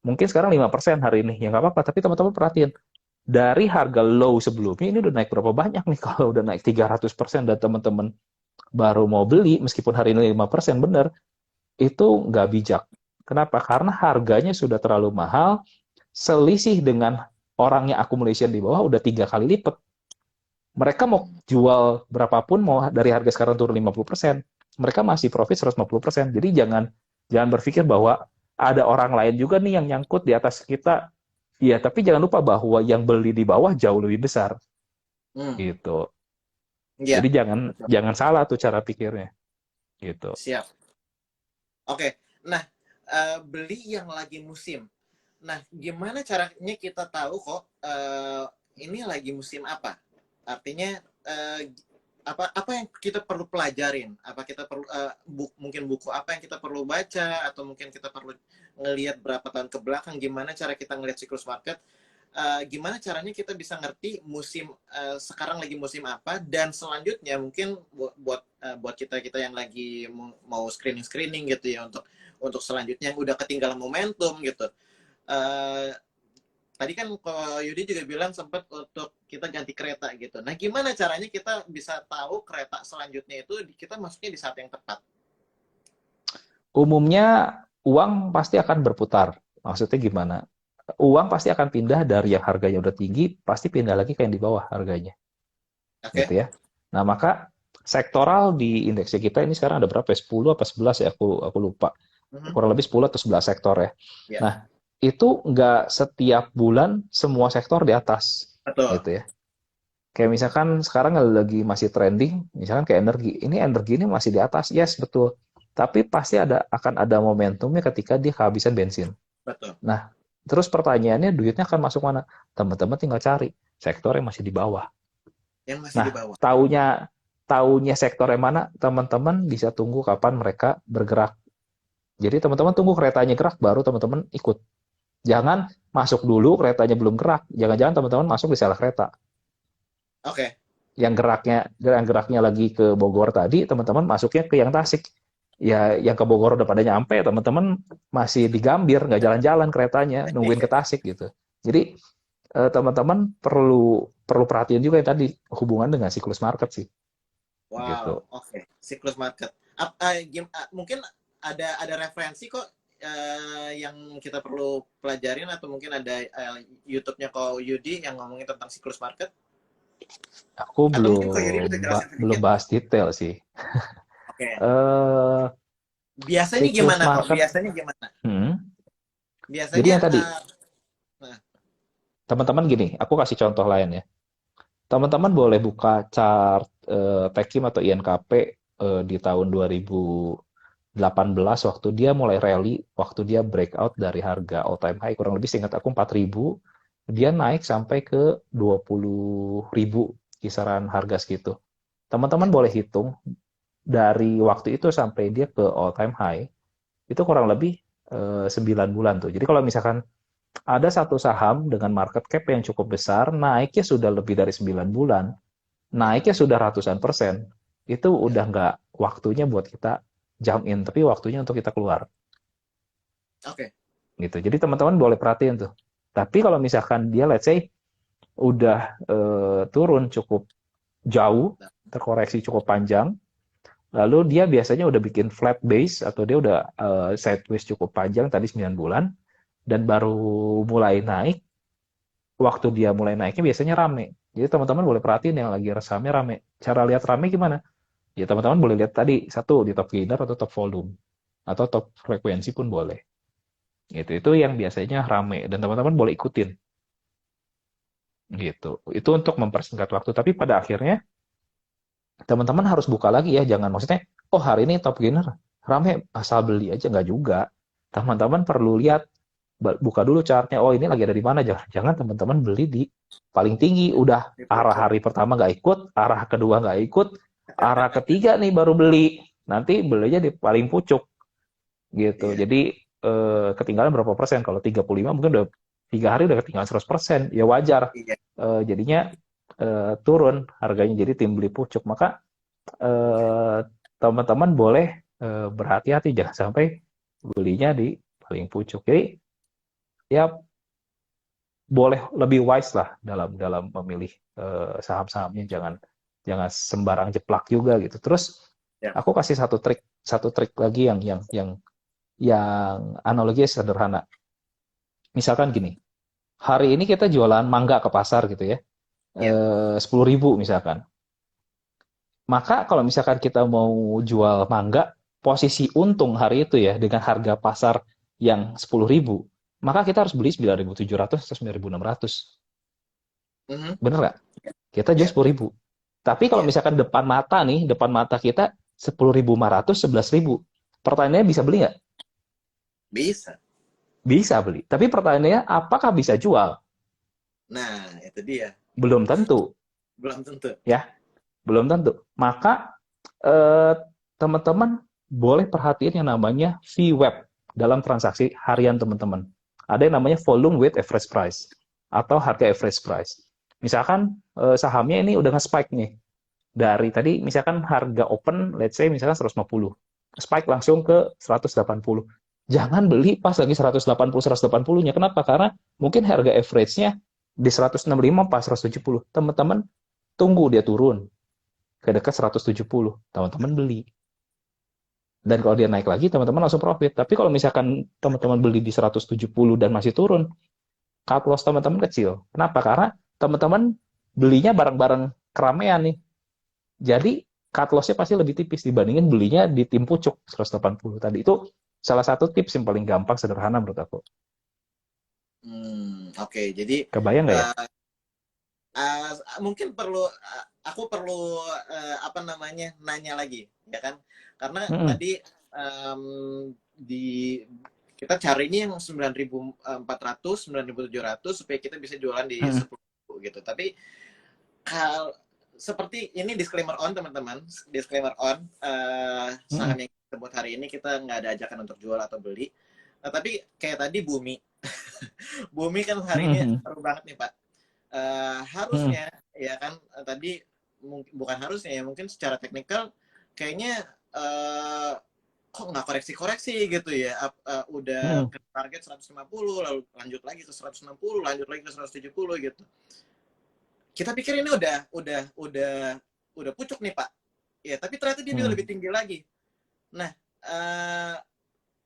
mungkin sekarang 5% hari ini, ya nggak apa-apa. Tapi teman-teman perhatiin, dari harga low sebelumnya ini udah naik berapa banyak nih. Kalau udah naik 300% dan teman-teman baru mau beli, meskipun hari ini 5% benar, itu nggak bijak. Kenapa? Karena harganya sudah terlalu mahal, selisih dengan orang yang accumulation di bawah udah 3 kali lipat. Mereka mau jual berapapun, mau dari harga sekarang turun 50%, mereka masih profit 150%. Jadi jangan jangan berpikir bahwa ada orang lain juga nih yang nyangkut di atas kita. Iya, tapi jangan lupa bahwa yang beli di bawah jauh lebih besar Hmm. gitu. Jadi Ya. jangan jangan salah tuh cara pikirnya gitu. Siap. Oke. Nah, beli yang lagi musim. Nah, gimana caranya kita tahu kok ini lagi musim apa? Artinya apa apa yang kita perlu pelajarin? Apa kita perlu mungkin buku apa yang kita perlu baca, atau mungkin kita perlu ngelihat berapa tahun ke belakang, gimana cara kita ngelihat siklus market? Gimana caranya kita bisa ngerti musim sekarang lagi musim apa, dan selanjutnya mungkin buat kita kita yang lagi mau screening screening gitu ya, untuk selanjutnya yang udah ketinggalan momentum gitu. Eh, tadi kan kalau Yudi juga bilang sempat untuk kita ganti kereta gitu. Nah, gimana caranya kita bisa tahu kereta selanjutnya itu kita masuknya di saat yang tepat? Umumnya uang pasti akan berputar. Maksudnya gimana? Uang pasti akan pindah dari yang harganya udah tinggi, pasti pindah lagi ke yang di bawah harganya, gitu Oke. ya. Nah, maka sektoral di indeksnya kita ini sekarang ada berapa ya? 10 apa 11 ya? Aku lupa. Mhm. Kurang lebih 10 atau 11 sektor ya. Ya, Nah, itu nggak setiap bulan semua sektor di atas, betul. gitu ya. Kayak misalkan sekarang lagi masih trending, misalkan kayak energi. Ini energi ini masih di atas, yes betul. Tapi pasti akan ada momentumnya ketika dia kehabisan bensin. Betul. Nah, terus pertanyaannya duitnya akan masuk mana? Teman-teman tinggal cari sektor yang masih di bawah. Yang masih di Nah, bawah. taunya sektor yang mana? Teman-teman bisa tunggu kapan mereka bergerak. Jadi teman-teman tunggu keretanya gerak, baru teman-teman ikut. Jangan masuk dulu, keretanya belum gerak. Jangan-jangan teman-teman masuk di salah kereta. Oke. Yang geraknya lagi ke Bogor tadi, teman-teman masuknya ke yang Tasik. Ya, yang ke Bogor udah pada nyampe, teman-teman masih di Gambir, nggak jalan-jalan keretanya, nungguin ke Tasik gitu. Jadi teman-teman perlu perlu perhatian juga yang tadi hubungan dengan siklus market sih, gitu. Wow, oke. Siklus market. Mungkin ada referensi kok yang kita perlu pelajarin atau mungkin ada YouTube-nya kok Yudi yang ngomongin tentang siklus market Aku atau mungkin kok Yudi bisa jelasin belum sedikit. bahas detail sih. Oke. eh Biasanya Siklus gimana kok? market, Biasanya gimana? hmm. Jadi Biasanya yang tadi, nah, teman-teman gini, aku kasih contoh lain ya. Teman-teman boleh buka chart Techim atau INKP di tahun 2018 waktu dia mulai rally, waktu dia breakout dari harga all time high kurang lebih seingat aku 4.000, dia naik sampai ke 20.000 kisaran harga segitu. Teman-teman ya, boleh hitung dari waktu itu sampai dia ke all time high itu kurang lebih 9 bulan tuh. Jadi kalau misalkan ada satu saham dengan market cap yang cukup besar, naiknya sudah lebih dari 9 bulan, naiknya sudah ratusan persen, itu ya. udah nggak waktunya buat kita jump in, tapi waktunya untuk kita keluar. Oke. Gitu. Jadi teman-teman boleh perhatiin tuh. Tapi kalau misalkan dia, let's say, udah turun cukup jauh, terkoreksi cukup panjang, lalu dia biasanya udah bikin flat base, atau dia udah sideways cukup panjang, tadi 9 bulan, dan baru mulai naik, waktu dia mulai naiknya biasanya rame. Jadi teman-teman boleh perhatiin yang lagi sahamnya rame. Cara lihat rame gimana? Ya teman-teman boleh lihat tadi satu di top gainer atau top volume atau top frekuensi pun boleh. Itu yang biasanya rame dan teman-teman boleh ikutin gitu. Itu untuk mempersingkat waktu. Tapi pada akhirnya teman-teman harus buka lagi ya. Jangan maksudnya, oh hari ini top gainer rame asal beli aja nggak juga. Teman-teman perlu lihat, buka dulu chartnya. Oh ini lagi ada di mana? Jangan teman-teman beli di paling tinggi. Udah Di arah pucuk. hari pertama nggak ikut, arah kedua nggak ikut, arah ketiga nih baru beli. Nanti belinya di paling pucuk gitu. Iya, Jadi ketinggalan berapa persen? Kalau 35 mungkin udah 3 hari udah ketinggalan 100%. Ya wajar. iya, Jadinya turun harganya jadi tim beli pucuk. Maka eh, teman-teman boleh berhati-hati jangan sampai belinya di paling pucuk. Jadi ya boleh lebih wise lah dalam dalam memilih saham-sahamnya, jangan jangan sembarang jeplak juga gitu. Terus ya. aku kasih satu trik lagi yang analoginya sederhana. Misalkan gini, hari ini kita jualan mangga ke pasar gitu ya, Iya. 10.000 misalkan. Maka kalau misalkan kita mau jual mangga, posisi untung hari itu ya dengan harga pasar yang 10.000, maka kita harus beli 9.700 atau 9.600. Mhm. Bener nggak? Kita jual Iya, 10.000. Tapi kalau iya. misalkan depan mata kita 10.500, 11.000. Pertanyaannya bisa beli nggak? Bisa. Bisa beli. Tapi pertanyaannya apakah bisa jual? Nah, itu dia. Belum tentu, Belum tentu. ya. Belum tentu. Maka eh, teman-teman boleh perhatiin yang namanya VWAP dalam transaksi harian teman-teman. Ada yang namanya volume weighted average price atau harga average price. Misalkan sahamnya ini udah nge-spike nih. Dari tadi misalkan harga open let's say misalkan 150. Spike langsung ke 180. Jangan beli pas lagi 180 180-nya. Kenapa? Karena mungkin harga average-nya di 165 pas 170. Teman-teman tunggu dia turun ke dekat 170. Teman-teman beli. Dan kalau dia naik lagi, teman-teman langsung profit. Tapi kalau misalkan teman-teman beli di 170 dan masih turun, cut loss teman-teman kecil. Kenapa? Karena teman-teman belinya barang-barang keramaian nih. Jadi cut loss-nya pasti lebih tipis dibandingin belinya di tim pucuk 180 tadi. Itu salah satu tips yang paling gampang sederhana menurut aku. Oke. Jadi Kebayang nggak ya? uh, mungkin perlu aku perlu apa namanya nanya lagi, ya kan? Karena Mm-mm. tadi em, di kita cari ini yang 9.400, 9.700 supaya kita bisa jualan di Mm-mm. 10.000 gitu. Tapi hal seperti ini disclaimer on teman-teman, disclaimer on, saham Mm-mm. yang kita buat hari ini kita nggak ada ajakan untuk jual atau beli. Nah, tapi kayak tadi Bumi, Bumi kan hari ini Mm-mm. seru banget nih Pak. Mm-mm. Harusnya ya kan tadi bukan harusnya ya mungkin secara teknikal kayaknya kok nggak koreksi-koreksi gitu ya. Udah Mm-mm. ke target 150 lalu lanjut lagi ke 160 lanjut lagi ke 170 gitu. Kita pikir ini udah pucuk nih Pak. Ya, tapi ternyata dia juga lebih Mm-mm. tinggi lagi. Nah,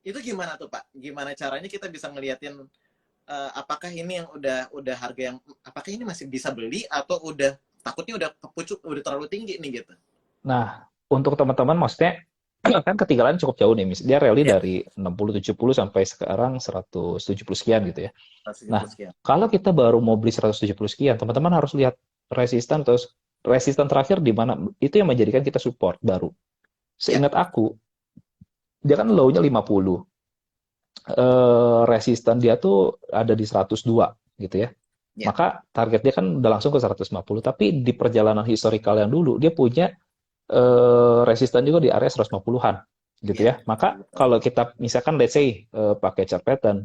itu gimana tuh Pak? Gimana caranya kita bisa ngeliatin apakah ini yang udah harga yang apakah ini masih bisa beli atau udah takutnya udah kepucuk udah terlalu tinggi nih gitu. Nah, untuk teman-teman maksudnya kan ketinggalan cukup jauh nih, Mis. Dia rally Ya, dari 60-70 sampai sekarang 170 sekian gitu ya. 170 Nah, sekian. kalau kita baru mau beli 170 sekian, teman-teman harus lihat resisten terus resisten terakhir di mana itu yang menjadikan kita support baru. Ya, Seingat aku, dia kan low-nya 50. Resisten dia tuh ada di 102 gitu ya. ya, Maka target dia kan udah langsung ke 150, tapi di perjalanan historikal yang dulu dia punya resisten juga di area 150-an gitu ya. ya. Maka kalau kita misalkan let's say pakai chart pattern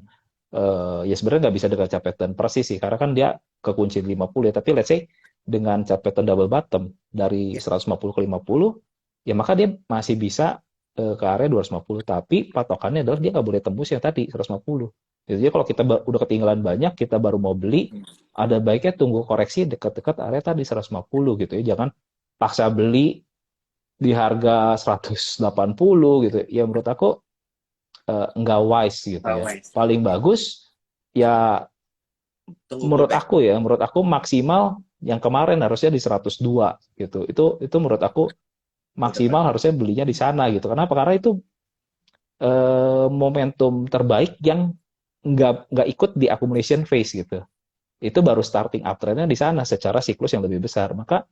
ya sebenarnya nggak bisa dengan chart pattern persis sih karena kan dia kekunci di 50 ya, tapi let's say dengan chart pattern double bottom dari Ya. 150 ke 50 ya maka dia masih bisa ke area 250, tapi patokannya adalah dia nggak boleh tembus yang tadi 150. Jadi kalau kita udah ketinggalan banyak, kita baru mau beli, ada baiknya tunggu koreksi dekat-dekat area tadi 150 gitu ya. Jangan paksa beli di harga 180 gitu. Ya menurut aku nggak wise gitu ya. Wise. Paling bagus ya Tunggu pullback. menurut aku maksimal yang kemarin harusnya di 102 gitu. Itu menurut aku Udah pas. maksimal harusnya belinya di sana gitu. Kenapa? Karena itu momentum terbaik yang nggak ikut di accumulation phase gitu. Itu baru starting uptrendnya di sana secara siklus yang lebih besar. Maka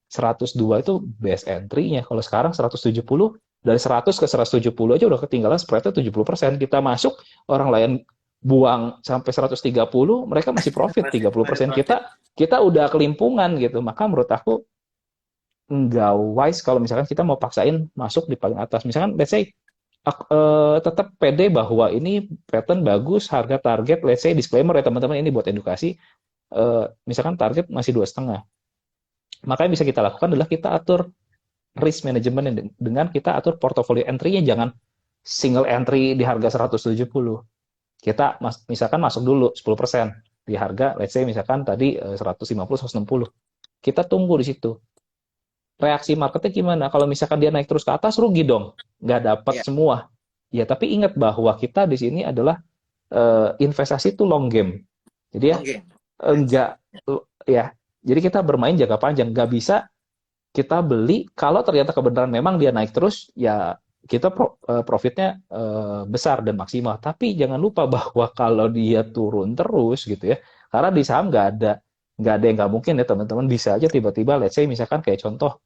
102 itu best entry-nya. Kalau sekarang 170, dari 100 ke 170 aja udah ketinggalan spread-nya 70%. Kita masuk, orang lain buang sampai 130, mereka masih profit Masih 30%. profit. Kita udah kelimpungan gitu. Maka menurut aku nggak wise kalau misalkan kita mau paksain masuk di paling atas. Misalkan let's say tetap pede bahwa ini pattern bagus, harga target, let's say disclaimer ya teman-teman, ini buat edukasi. Misalkan target masih 2,5, maka yang bisa kita lakukan adalah kita atur risk management dengan kita atur portfolio entry-nya, jangan single entry di harga 170. Kita misalkan masuk dulu 10% di harga let's say misalkan tadi 150 160. Kita tunggu di situ. Reaksi marketnya gimana? Kalau misalkan dia naik terus ke atas rugi dong, nggak dapat Ya, semua. Ya, tapi ingat bahwa kita di sini adalah investasi itu long game. Jadi ya long game. Nice. enggak ya. Jadi kita bermain jangka panjang, nggak bisa kita beli kalau ternyata kebenaran memang dia naik terus ya kita profitnya besar dan maksimal. Tapi jangan lupa bahwa kalau dia turun terus gitu ya, karena di saham nggak ada yang nggak mungkin ya teman-teman, bisa aja tiba-tiba let's say misalkan kayak contoh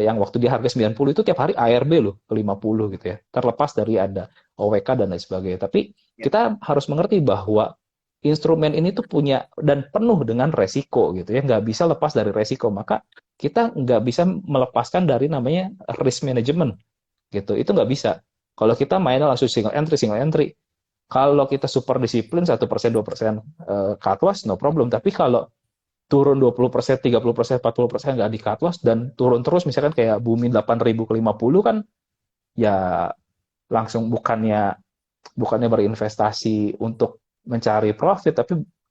yang waktu di harga 90 itu tiap hari ARB loh ke 50 gitu ya. Terlepas dari ada OWK dan lain sebagainya. Tapi Ya, kita harus mengerti bahwa instrumen ini tuh punya dan penuh dengan resiko gitu ya. Nggak bisa lepas dari resiko. Maka kita nggak bisa melepaskan dari namanya risk management gitu. Itu nggak bisa. Kalau kita mainnya langsung single entry. Kalau kita super disiplin 1%, 2% cut loss, no problem. Tapi kalau turun 20%, 30%, 40% nggak di cut loss dan turun terus misalkan kayak booming 8.000 ke 50 kan ya langsung bukannya bukannya berinvestasi untuk mencari profit,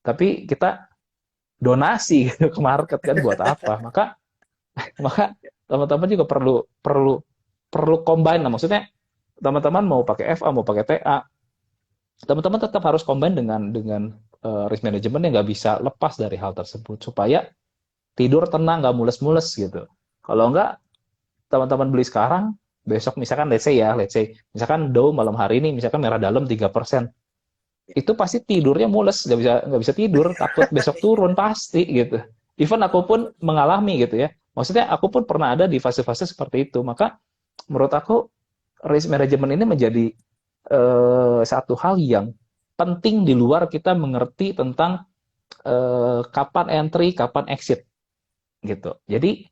tapi kita donasi gitu ke market kan buat apa? Maka teman-teman juga perlu perlu perlu combine lah. Maksudnya teman-teman mau pakai FA mau pakai TA, teman-teman tetap harus combine dengan risk management yang nggak bisa lepas dari hal tersebut supaya tidur tenang, nggak mules-mules gitu. Kalau nggak, teman-teman beli sekarang, besok misalkan let's say misalkan Dow malam hari ini misalkan merah dalam 3%, itu pasti tidurnya mules, nggak bisa tidur, takut besok turun pasti gitu. Even aku pun mengalami gitu ya. Maksudnya aku pun pernah ada di fase-fase seperti itu. Maka menurut aku risk management ini menjadi satu hal yang penting di luar kita mengerti tentang kapan entry, kapan exit gitu. Jadi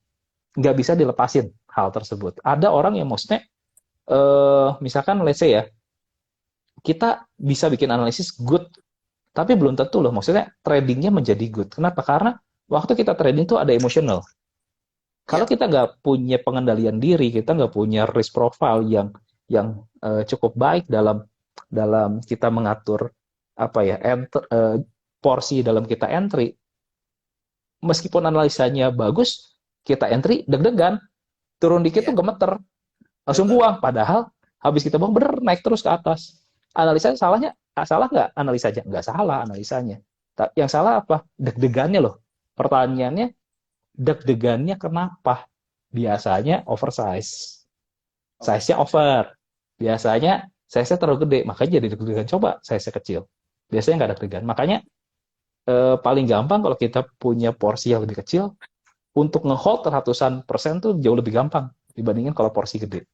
nggak bisa dilepasin hal tersebut. Ada orang yang maksudnya misalkan let's say ya, kita bisa bikin analisis good, tapi belum tentu loh. Maksudnya tradingnya menjadi good. Kenapa? Karena waktu kita trading itu ada emosional. Kalau Ya, kita nggak punya pengendalian diri, kita nggak punya risk profile yang cukup baik dalam dalam kita mengatur apa ya porsi dalam kita entry, meskipun analisanya bagus, kita entry deg-degan, turun dikit tuh ya, gemeter, langsung betul. buang. Padahal habis kita buang bener naik terus ke atas. Analisanya salahnya salah nggak analisanya? Nggak salah analisanya. Yang salah apa? Deg-degannya loh. Pertanyaannya, deg-degannya kenapa? Biasanya oversize. Size-nya Oversize. over. Biasanya size-nya terlalu gede, makanya jadi deg-degan. Coba size-nya kecil. Biasanya nggak deg-degan. Makanya paling gampang kalau kita punya porsi yang lebih kecil, untuk nge-hold ratusan persen tuh jauh lebih gampang dibandingin kalau porsi gede.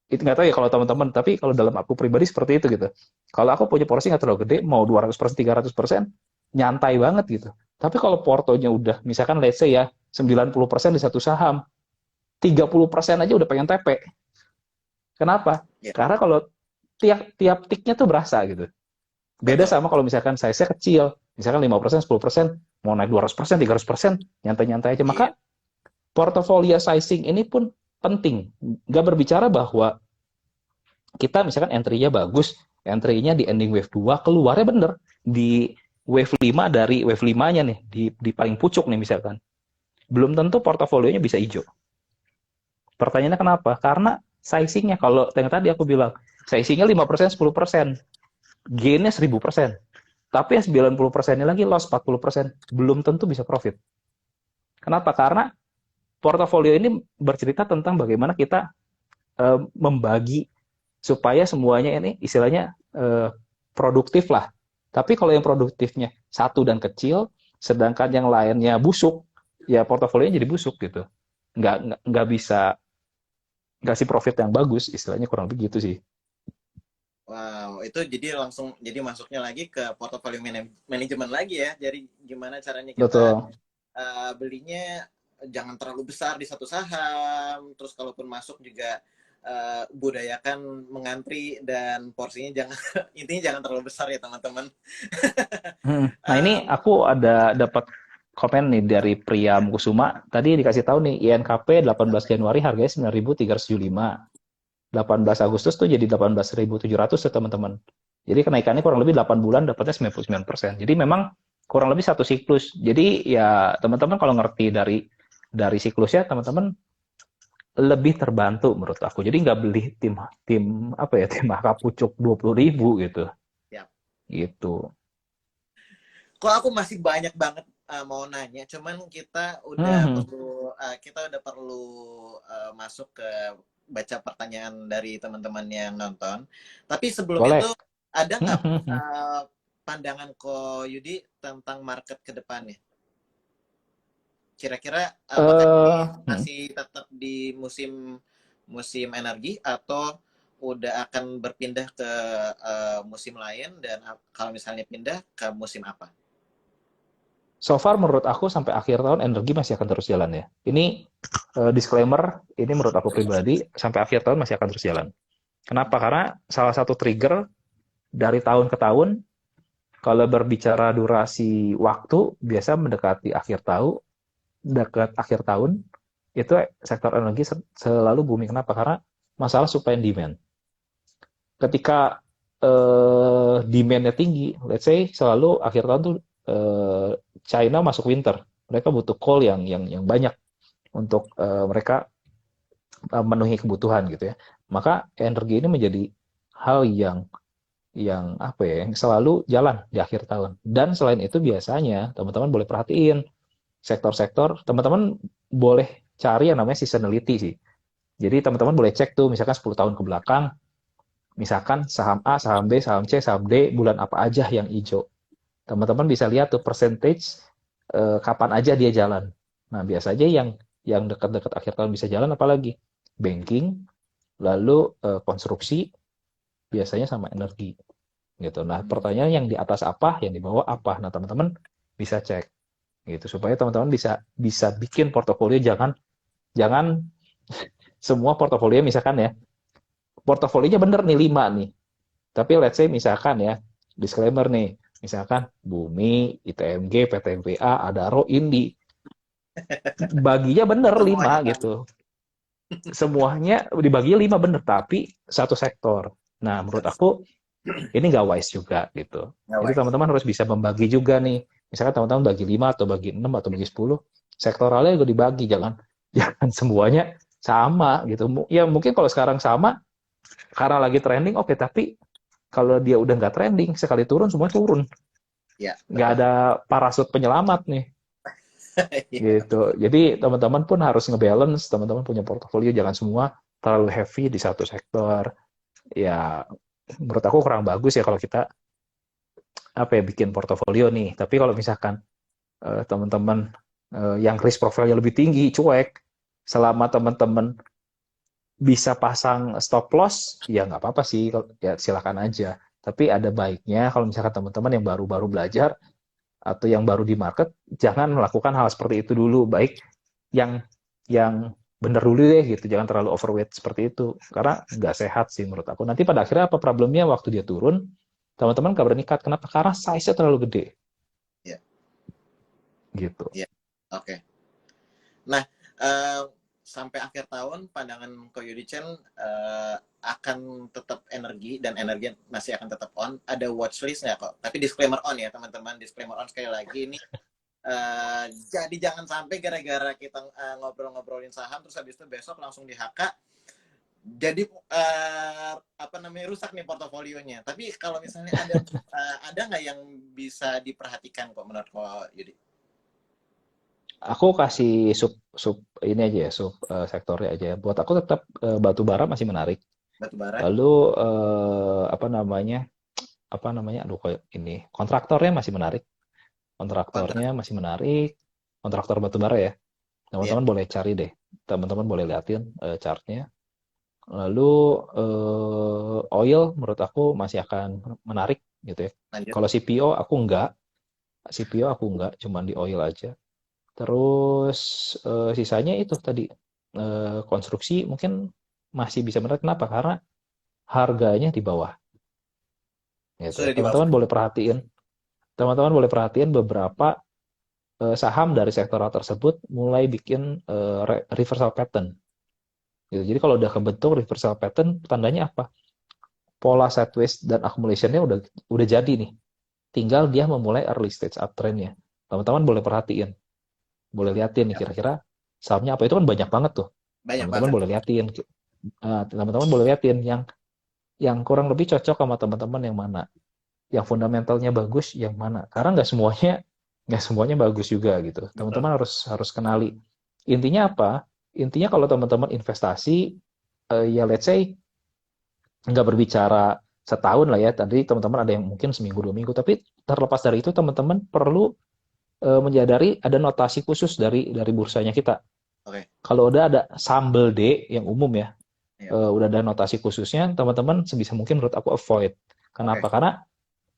Itu nggak tahu ya kalau teman-teman, tapi kalau dalam aku pribadi seperti itu gitu. Kalau aku punya porsi nggak terlalu gede, mau 200%, 300%, nyantai banget gitu. Tapi kalau portonya udah, misalkan let's say ya, 90% di satu saham, 30% aja udah pengen TP. Kenapa? Ya, Karena kalau tiap tiap tiknya tuh berasa gitu. Beda betul. sama kalau misalkan size-nya kecil, misalkan 5%, 10%, mau naik 200%, 300%, nyantai-nyantai aja. Maka Iya. portofolio sizing ini pun penting. Nggak berbicara bahwa kita misalkan entry-nya bagus, entry-nya di ending wave 2, keluarnya bener. Di wave 5, dari wave 5-nya nih, di paling pucuk nih misalkan. Belum tentu portofolionya bisa hijau. Pertanyaannya kenapa? Karena sizing-nya, kalau yang tadi aku bilang, sizing-nya 5%, 10%, gain-nya 1000%. Tapi yang 90%-nya lagi loss 40%, belum tentu bisa profit. Kenapa? Karena portofolio ini bercerita tentang bagaimana kita membagi supaya semuanya ini istilahnya produktif lah. Tapi kalau yang produktifnya satu dan kecil, sedangkan yang lainnya busuk, ya portofolionya jadi busuk gitu. Nggak bisa ngasih profit yang bagus, istilahnya kurang lebih gitu sih. Wow, itu jadi langsung jadi masuknya lagi ke portfolio manajemen lagi ya. Jadi gimana caranya kita Betul. belinya jangan terlalu besar di satu saham, terus kalaupun masuk juga budayakan mengantri dan porsinya jangan intinya jangan terlalu besar ya teman-teman. Nah ini Eh, aku ada dapat komen nih dari Priam Kusuma. Tadi dikasih tahu nih INKP 18 Januari harganya 9.375. 18 Agustus tuh jadi 18.700 tuh teman-teman. Jadi kenaikannya kurang lebih 8 bulan dapatnya 99%. Jadi memang kurang lebih satu siklus. Jadi ya teman-teman kalau ngerti dari siklusnya, teman-teman lebih terbantu menurut aku. Jadi nggak beli tim tim apa ya, tim Maka Pucuk 20.000 gitu. ya. Gitu. Kok aku masih banyak banget mau nanya, cuman Hmm, kita udah perlu masuk ke baca pertanyaan dari teman-teman yang nonton. Tapi sebelum itu boleh. ada nggak Hmm. pandangan Ko Yudi tentang market ke depannya? Kira-kira apakah ini Hmm. masih tetap di musim musim energi atau udah akan berpindah ke musim lain dan kalau misalnya pindah ke musim apa? So far menurut aku sampai akhir tahun energi masih akan terus jalan ya. Ini disclaimer, ini menurut aku pribadi sampai akhir tahun masih akan terus jalan. Kenapa? Karena salah satu trigger dari tahun ke tahun, kalau berbicara durasi waktu, biasa mendekati akhir tahun, dekat akhir tahun, itu sektor energi selalu booming. Kenapa? Karena masalah supply and demand. Ketika demand-nya tinggi. Let's say selalu akhir tahun tuh China masuk winter. Mereka butuh coal yang banyak untuk mereka memenuhi kebutuhan gitu ya. Maka energi ini menjadi hal yang apa ya, yang selalu jalan di akhir tahun. Dan selain itu biasanya teman-teman boleh perhatiin sektor-sektor, teman-teman boleh cari yang namanya seasonality sih. Jadi teman-teman boleh cek tuh misalkan 10 tahun ke belakang, misalkan saham A, saham B, saham C, saham D, bulan apa aja yang hijau. Teman-teman bisa lihat tuh percentage kapan aja dia jalan. Nah, biasanya yang dekat-dekat akhir tahun bisa jalan apalagi banking, lalu konstruksi, biasanya sama energi gitu. Nah, pertanyaan yang di atas apa, yang di bawah apa. Nah, teman-teman bisa cek gitu supaya teman-teman bisa bisa bikin portofolio, jangan jangan semua portofolio misalkan ya. Portofolionya bener nih 5 nih. Tapi let's say misalkan ya, disclaimer nih, misalkan Bumi, ITMG, PTMPA, Adaro, Indi, baginya bener 5 Semuanya sama. gitu. Semuanya dibagi 5 bener, tapi satu sektor. Nah, menurut Satu. aku ini nggak wise juga gitu. Nggak Jadi wise. teman-teman harus bisa membagi juga nih. Misalkan teman-teman bagi 5 atau bagi 6 atau bagi 10, sektoralnya juga dibagi, jangan jangan semuanya sama gitu. Ya mungkin kalau sekarang sama karena lagi trending oke, tapi kalau dia udah nggak trending, sekali turun semua turun. Ya, Nggak betul. ada parasut penyelamat nih Iya. gitu. Jadi teman-teman pun harus ngebalance, teman-teman punya portofolio jangan semua terlalu heavy di satu sektor. Ya menurut aku kurang bagus ya kalau kita apa ya bikin portofolio nih. Tapi kalau misalkan teman-teman yang risk profile lebih tinggi, cuek, selama teman-teman bisa pasang stop loss, ya nggak apa-apa sih, ya silakan aja. Tapi ada baiknya kalau misalkan teman-teman yang baru-baru belajar atau yang baru di market, jangan melakukan hal seperti itu dulu. Baik yang yang bener dulu deh gitu, jangan terlalu overweight seperti itu. Karena nggak sehat sih menurut aku. Nanti pada akhirnya apa problemnya waktu dia turun, teman-teman nggak berani cut. Kenapa? Karena size-nya terlalu gede Iya. gitu. Iya. Oke. Nah, eh, sampai akhir tahun pandangan Ko Yudicen akan tetap energi dan energi masih akan tetap on. Ada watchlist nggak kok? Tapi disclaimer on ya teman-teman. Disclaimer on sekali lagi ini. Jadi jangan sampai gara-gara kita ngobrol-ngobrolin saham terus habis itu besok langsung di HK. Jadi apa namanya rusak nih portofolionya. Tapi kalau misalnya ada nggak yang bisa diperhatikan kok menurut Ko Yudi? Aku kasih sub sub ini aja ya, sub sektornya aja ya. Buat aku tetap batu bara masih menarik. Batu bara? Lalu apa namanya? Apa namanya? Aduh, kok ini kontraktornya masih menarik. Kontrak? Kontraktornya masih menarik. Kontraktor batu bara ya. Iya. Teman-teman boleh cari deh. Teman-teman boleh liatin chartnya. Lalu oil menurut aku masih akan menarik gitu ya. Lanjut. Kalau CPO aku enggak, CPO aku enggak, cuman di oil aja. Terus sisanya itu tadi konstruksi mungkin masih bisa menarik. Kenapa? Karena harganya di bawah. Gitu ya. Sudah di bawah. Teman-teman boleh perhatiin. Teman-teman boleh perhatiin beberapa saham dari sektoral tersebut mulai bikin reversal pattern. Gitu. Jadi kalau udah kebentuk reversal pattern, tandanya apa? Pola sideways dan accumulation-nya udah jadi nih. Tinggal dia memulai early stage uptrend-nya. Teman-teman boleh perhatiin. Boleh liatin nih kira-kira sahamnya apa. Itu kan banyak banget tuh. Banyak Teman-teman banget. boleh liatin. Teman-teman boleh liatin yang kurang lebih cocok sama teman-teman yang mana. Yang fundamentalnya bagus yang mana. Karena nggak semuanya bagus juga gitu. Betul. Teman-teman harus kenali. Intinya apa? Intinya kalau teman-teman investasi, ya let's say nggak berbicara setahun lah ya. Tadi teman-teman ada yang mungkin seminggu 2 minggu. Tapi terlepas dari itu teman-teman perlu menyadari ada notasi khusus dari bursanya kita. Oke. Kalau udah ada sambel D yang umum ya, Iya. udah ada notasi khususnya, teman-teman sebisa mungkin menurut aku avoid. Oke. Kenapa? Karena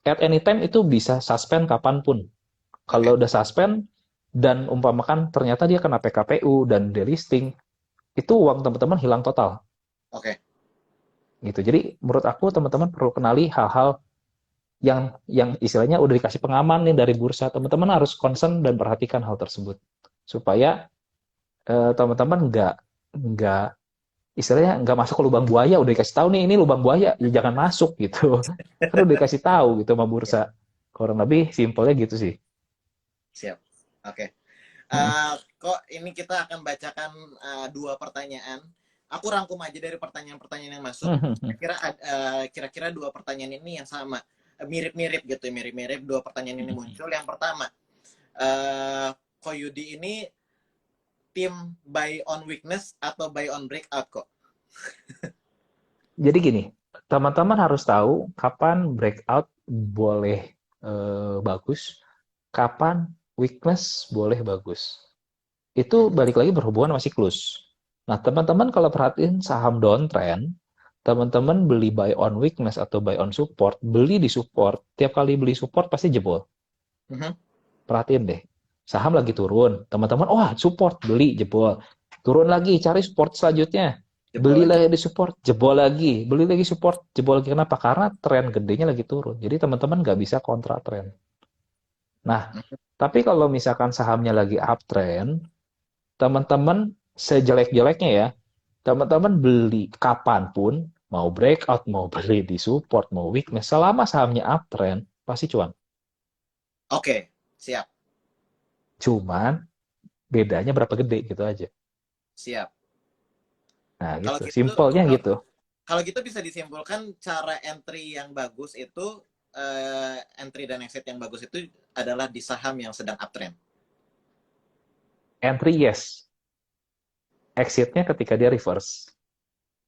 at any time itu bisa suspend kapanpun. Oke. Kalau udah suspend dan umpamakan ternyata dia kena PKPU dan delisting, itu uang teman-teman hilang total. Oke. Gitu. Jadi menurut aku teman-teman perlu kenali hal-hal yang istilahnya udah dikasih pengaman nih dari bursa. Teman-teman harus concern dan perhatikan hal tersebut supaya teman-teman nggak istilahnya nggak masuk ke lubang buaya, udah dikasih tahu nih ini lubang buaya, ya jangan masuk gitu. Kan udah dikasih tahu gitu sama Ya, bursa. Kurang lebih simpelnya gitu sih. siap. Oke. Mm-mm. Kok ini kita akan bacakan dua pertanyaan. Aku rangkum aja dari pertanyaan-pertanyaan yang masuk. Kira-kira dua pertanyaan ini yang sama, mirip-mirip gitu, mirip-mirip dua pertanyaan ini muncul. Yang pertama, eh Ko Yudi ini tim buy on weakness atau buy on breakout kok? Jadi gini, teman-teman harus tahu kapan breakout boleh bagus, kapan weakness boleh bagus. Itu Mhm. balik lagi berhubungan sama siklus. Nah, teman-teman kalau perhatiin saham downtrend, teman-teman beli buy on weakness atau buy on support, beli di support, tiap kali beli support pasti jebol. Mhm. Perhatiin deh, saham lagi turun, teman-teman, wah support, beli, jebol. Turun lagi, cari support selanjutnya. Jebol Beli lagi. lagi di support, jebol lagi. Beli lagi support, jebol lagi. Kenapa? Karena tren gedenya lagi turun. Jadi teman-teman nggak bisa kontra tren. Nah, Mhm. tapi kalau misalkan sahamnya lagi uptrend, teman-teman sejelek-jeleknya ya, teman-teman beli kapanpun, mau breakout, mau beli di support, mau weakness, selama sahamnya uptrend, pasti cuan. Oke, siap, Cuman bedanya berapa gede gitu aja. siap. Nah Kalau gitu, gitu, simpelnya kalau gitu. kalau gitu bisa disimpulkan cara entry yang bagus itu, entry dan exit yang bagus itu adalah di saham yang sedang uptrend. Entry yes, exitnya ketika dia reverse.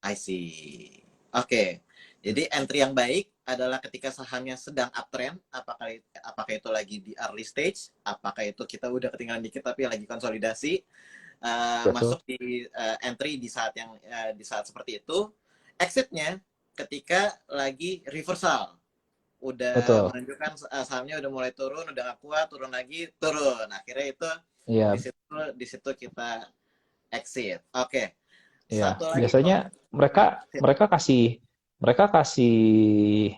I see. Oke. Jadi entry yang baik adalah ketika sahamnya sedang uptrend, apakah itu lagi di early stage, apakah itu kita udah ketinggalan dikit tapi lagi konsolidasi, Betul, masuk di entry di saat seperti itu. Exitnya ketika lagi reversal, udah betul. menunjukkan sahamnya udah mulai turun, udah nggak kuat, turun lagi, turun. Akhirnya itu di Iya, situ di situ kita exit. Oke. iya. Satu lagi kok. Biasanya mereka mereka kasih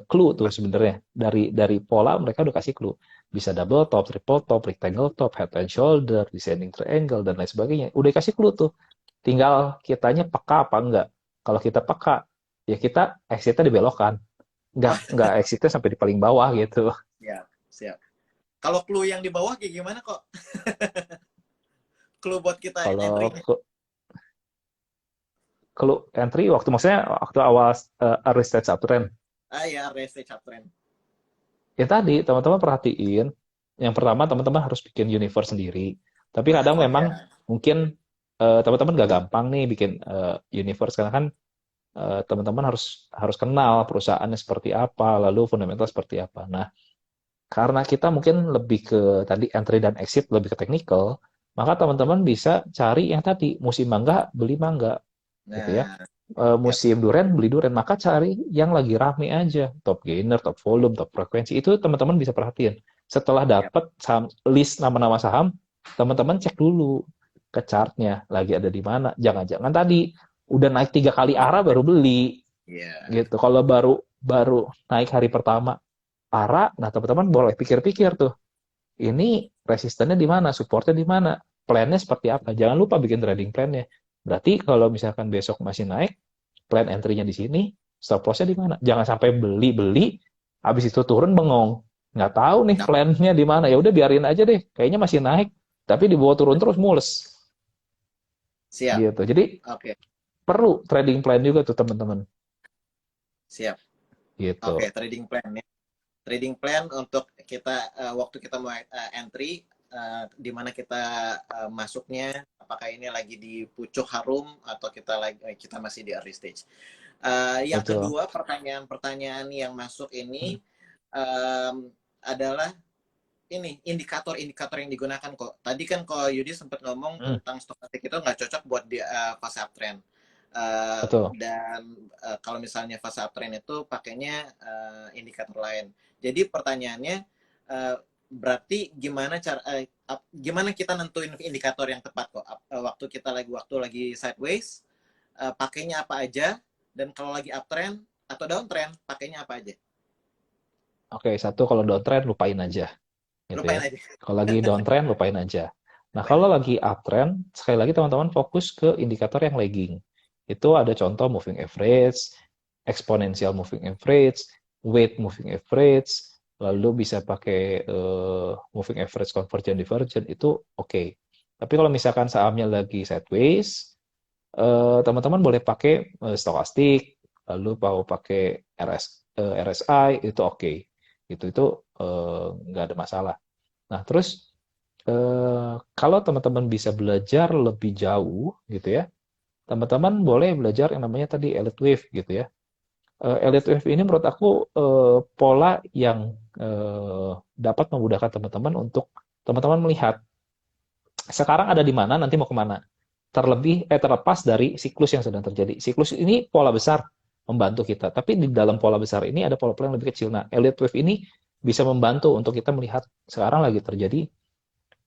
clue tuh sebenarnya dari pola mereka udah kasih clue. Bisa double top, triple top, rectangle top, head and shoulder, descending triangle dan lain sebagainya. Udah kasih clue tuh. Tinggal kitanya peka apa enggak. Kalau kita peka, ya kita exitnya dibelokkan. Oh, Enggak exitnya sampai di paling bawah gitu. siap, siap. Kalau clue yang di bawah kayak gimana kok? Clue buat kita Kalau entry-nya. kalau entry waktu maksudnya waktu awal early stage uptrend. Ya, restage uptrend. Ya tadi teman-teman perhatiin, yang pertama teman-teman harus bikin universe sendiri. Tapi kadang Oh memang ya. mungkin teman-teman nggak gampang nih bikin universe karena kan teman-teman harus harus kenal perusahaannya seperti apa, lalu fundamental seperti apa. Nah, karena kita mungkin lebih ke tadi entry dan exit lebih ke technical, maka teman-teman bisa cari yang tadi musim mangga beli mangga gitu ya. Nah, siap. Musim duren beli duren, maka cari yang lagi rame aja, top gainer, top volume, top frekuensi itu teman-teman bisa perhatiin. Setelah Siap. dapat saham, list nama-nama saham, teman-teman cek dulu ke chartnya lagi ada di mana. Jangan-jangan tadi udah naik 3 kali arah baru beli Iya. gitu. Kalau baru baru naik hari pertama arah, nah teman-teman boleh pikir-pikir tuh. Ini resistennya di mana, supportnya di mana, plannya seperti apa. Jangan lupa bikin trading plannya. Berarti kalau misalkan besok masih naik, plan entry-nya di sini, stop loss-nya di mana. Jangan sampai beli-beli, habis itu turun bengong. Nggak tahu nih Nah, plan-nya di mana. Ya udah biarin aja deh, kayaknya masih naik, tapi dibawa turun terus mules. siap. Gitu. Jadi Oke, perlu trading plan juga tuh teman-teman. siap. Gitu. Oke, trading plan ya. Trading plan untuk kita waktu kita mau entry, di mana kita masuknya, apakah ini lagi di pucuk harum atau kita masih di early stage. Yang Betul. kedua, pertanyaan-pertanyaan yang masuk ini adalah ini indikator-indikator yang digunakan kok. Tadi kan kok Yudi sempat ngomong Hmm, tentang stokastik itu nggak cocok buat di fase uptrend. betul. Dan kalau misalnya fase uptrend itu pakainya indikator lain. Jadi pertanyaannya, berarti gimana kita nentuin indikator yang tepat kok? Waktu lagi sideways, pakainya apa aja? Dan kalau lagi uptrend atau downtrend, pakainya apa aja? Oke, satu kalau downtrend lupain aja. Gitu ya. Lupain aja. Kalau lagi downtrend, lupain aja. Nah, Lupain kalau aja. lagi uptrend, sekali lagi teman-teman fokus ke indikator yang lagging. Itu ada contoh moving average, exponential moving average, weight moving average, lalu bisa pakai moving average convergent divergent, itu oke. Tapi kalau misalkan sahamnya lagi sideways, teman-teman boleh pakai stokastik, lalu mau pakai RSI, itu oke. Itu nggak ada masalah. Nah, terus kalau teman-teman bisa belajar lebih jauh gitu ya, teman-teman boleh belajar yang namanya tadi elite wave gitu ya. Elite wave ini menurut aku pola yang dapat memudahkan teman-teman untuk teman-teman melihat sekarang ada di mana, nanti mau kemana. Terlepas dari siklus yang sedang terjadi. Siklus ini pola besar membantu kita, tapi di dalam pola besar ini ada pola-pola yang lebih kecil. Nah, elite wave ini bisa membantu untuk kita melihat sekarang lagi terjadi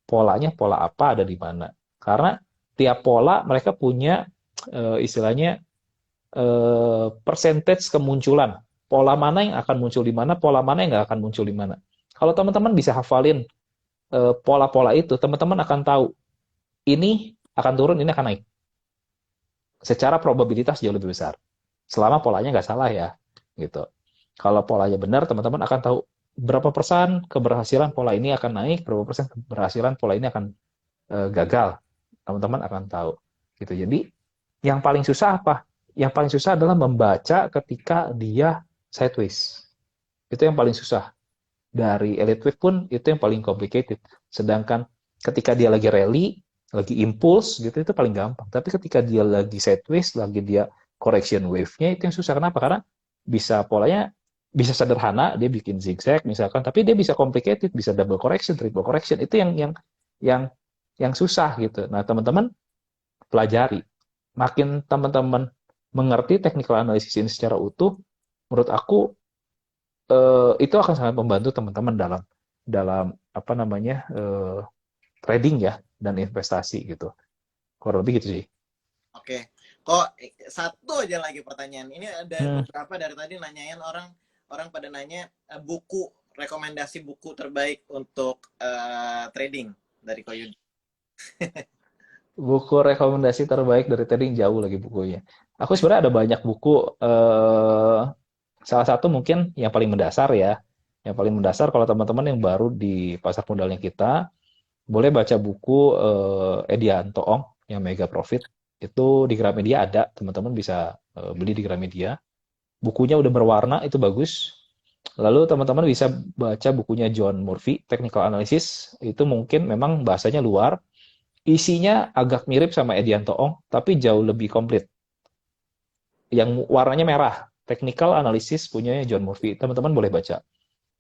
polanya, pola apa ada di mana. Karena tiap pola mereka punya istilahnya percentage kemunculan. Pola mana yang akan muncul di mana, pola mana yang nggak akan muncul di mana. Kalau teman-teman bisa hafalin pola-pola itu, teman-teman akan tahu ini akan turun, ini akan naik. Secara probabilitas jauh lebih besar. Selama polanya nggak salah ya, gitu. Kalau polanya benar, teman-teman akan tahu berapa persen keberhasilan pola ini akan naik, berapa persen keberhasilan pola ini akan gagal. Teman-teman akan tahu. Gitu. Jadi yang paling susah apa? Yang paling susah adalah membaca ketika dia sideways. Itu yang paling susah. Dari elite wave pun itu yang paling complicated. Sedangkan ketika dia lagi rally, lagi impulse gitu, itu paling gampang. Tapi ketika dia lagi sideways, lagi dia correction wave-nya, itu yang susah. Kenapa? Karena bisa polanya bisa sederhana, dia bikin zigzag misalkan, tapi dia bisa complicated, bisa double correction, triple correction. Itu yang yang susah gitu. Nah, teman-teman pelajari. Makin teman-teman mengerti technical analysis ini secara utuh, menurut aku itu akan sangat membantu teman-teman dalam dalam apa namanya trading ya dan investasi gitu. Kurang lebih gitu sih. Oke. Kok satu aja lagi pertanyaan. Ini ada Hmm. beberapa dari tadi nanyain orang orang pada nanya buku, rekomendasi buku terbaik untuk trading dari Koyudi. Buku rekomendasi terbaik dari trading jauh lagi bukunya. Aku sebenarnya ada banyak buku. Salah satu mungkin yang paling mendasar ya. Yang paling mendasar kalau teman-teman yang baru di pasar modalnya kita, boleh baca buku Edianto Ong yang Mega Profit. Itu di Gramedia ada, teman-teman bisa beli di Gramedia. Bukunya udah berwarna, itu bagus. Lalu teman-teman bisa baca bukunya John Murphy, Technical Analysis. Itu mungkin memang bahasanya luar. Isinya agak mirip sama Edianto Ong, tapi jauh lebih komplit. Yang warnanya merah, Technical Analysis punya John Murphy. Teman-teman boleh baca.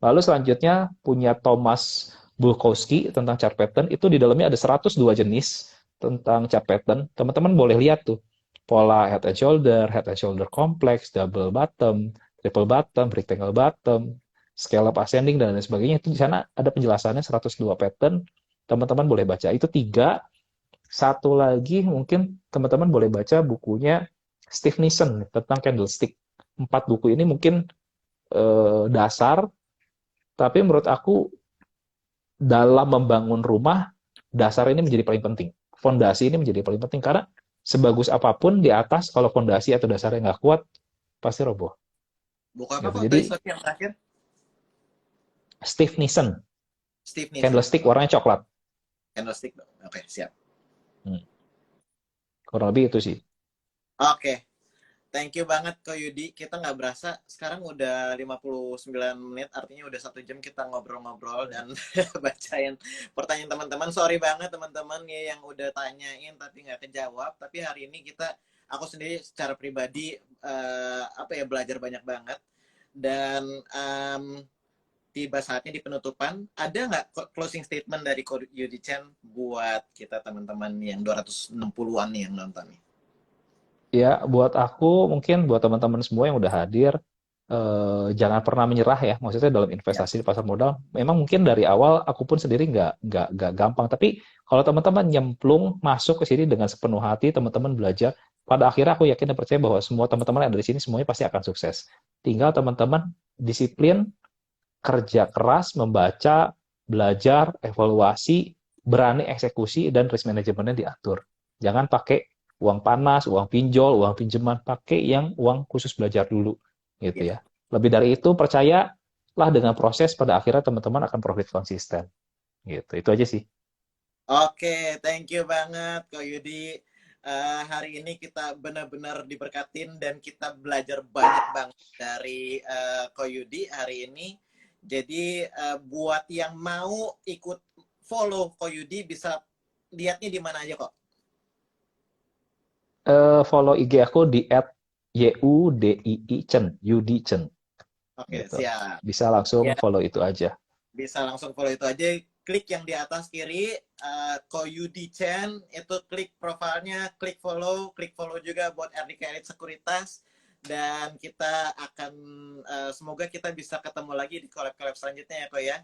Lalu selanjutnya punya Thomas Bulkowski tentang chart pattern. Itu di dalamnya ada 102 jenis tentang chart pattern. Teman-teman boleh lihat tuh. Pola head and shoulder complex, double bottom, triple bottom, rectangle bottom, scale up ascending, dan lain sebagainya. Itu di sana ada penjelasannya 102 pattern. Teman-teman boleh baca. Itu tiga. Satu lagi mungkin teman-teman boleh baca bukunya Steve Nissen tentang candlestick. 4 buku ini mungkin dasar, tapi menurut aku dalam membangun rumah, dasar ini menjadi paling penting. Fondasi ini menjadi paling penting karena sebagus apapun di atas, kalau fondasi atau dasarnya nggak kuat, pasti roboh. Buku apa Gitu. kok Jadi tadi Sofi yang terakhir? Steve Nissen, Steve Nissen. candlestick warnanya coklat. Candlestick. Oke, siap. Kurang lebih itu sih. Oke. Thank you banget Ko Yudi. Kita nggak berasa sekarang udah 59 menit, artinya udah 1 jam kita ngobrol-ngobrol dan bacain pertanyaan teman-teman. Sorry banget teman-teman ya yang udah tanyain tapi nggak kejawab. Tapi hari ini aku sendiri secara pribadi belajar banyak banget. Dan tiba saatnya di penutupan, ada nggak closing statement dari Ko Yudi Chen buat kita teman-teman yang 260-an nih yang nonton nih? Ya, buat aku, mungkin buat teman-teman semua yang udah hadir, jangan pernah menyerah ya. Maksudnya dalam Ya. investasi di pasar modal, memang mungkin dari awal aku pun sendiri nggak gampang. Tapi kalau teman-teman nyemplung masuk ke sini dengan sepenuh hati, teman-teman belajar, pada akhirnya aku yakin dan percaya bahwa semua teman-teman yang ada di sini semuanya pasti akan sukses. Tinggal teman-teman disiplin, kerja keras, membaca, belajar, evaluasi, berani eksekusi, dan risk manajemennya diatur. Jangan pakai uang panas, uang pinjol, uang pinjaman, pakai yang uang khusus belajar dulu, gitu Iya. ya. Lebih dari itu, percayalah dengan proses, pada akhirnya teman-teman akan profit konsisten, gitu. Itu aja sih. Oke, thank you banget Ko Yudi. Hari ini kita benar-benar diberkatin dan kita belajar banyak banget dari Ko Yudi hari ini. Jadi buat yang mau ikut follow Ko Yudi bisa lihatnya di mana aja kok. Follow IG aku di @yudii_chen, Yudi Chen, Oke, gitu. siap. Bisa langsung Ya, follow itu aja. bisa langsung follow itu aja. Klik yang di atas kiri, Ko Yudi Chen, itu klik profilnya, klik follow juga buat RDK Elite Sekuritas. Dan kita akan, semoga kita bisa ketemu lagi di collab-collab selanjutnya ya Ko ya.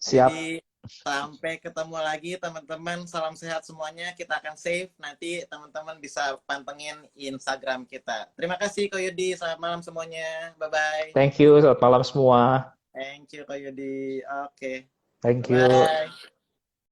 Siap. Jadi sampai ketemu lagi teman-teman, salam sehat semuanya. Kita akan save, nanti teman-teman bisa pantengin Instagram kita. Terima kasih Ko Yudi, selamat malam semuanya. Bye-bye. Thank you, selamat malam semua. Thank you Ko Yudi. Oke. Thank you. Bye-bye.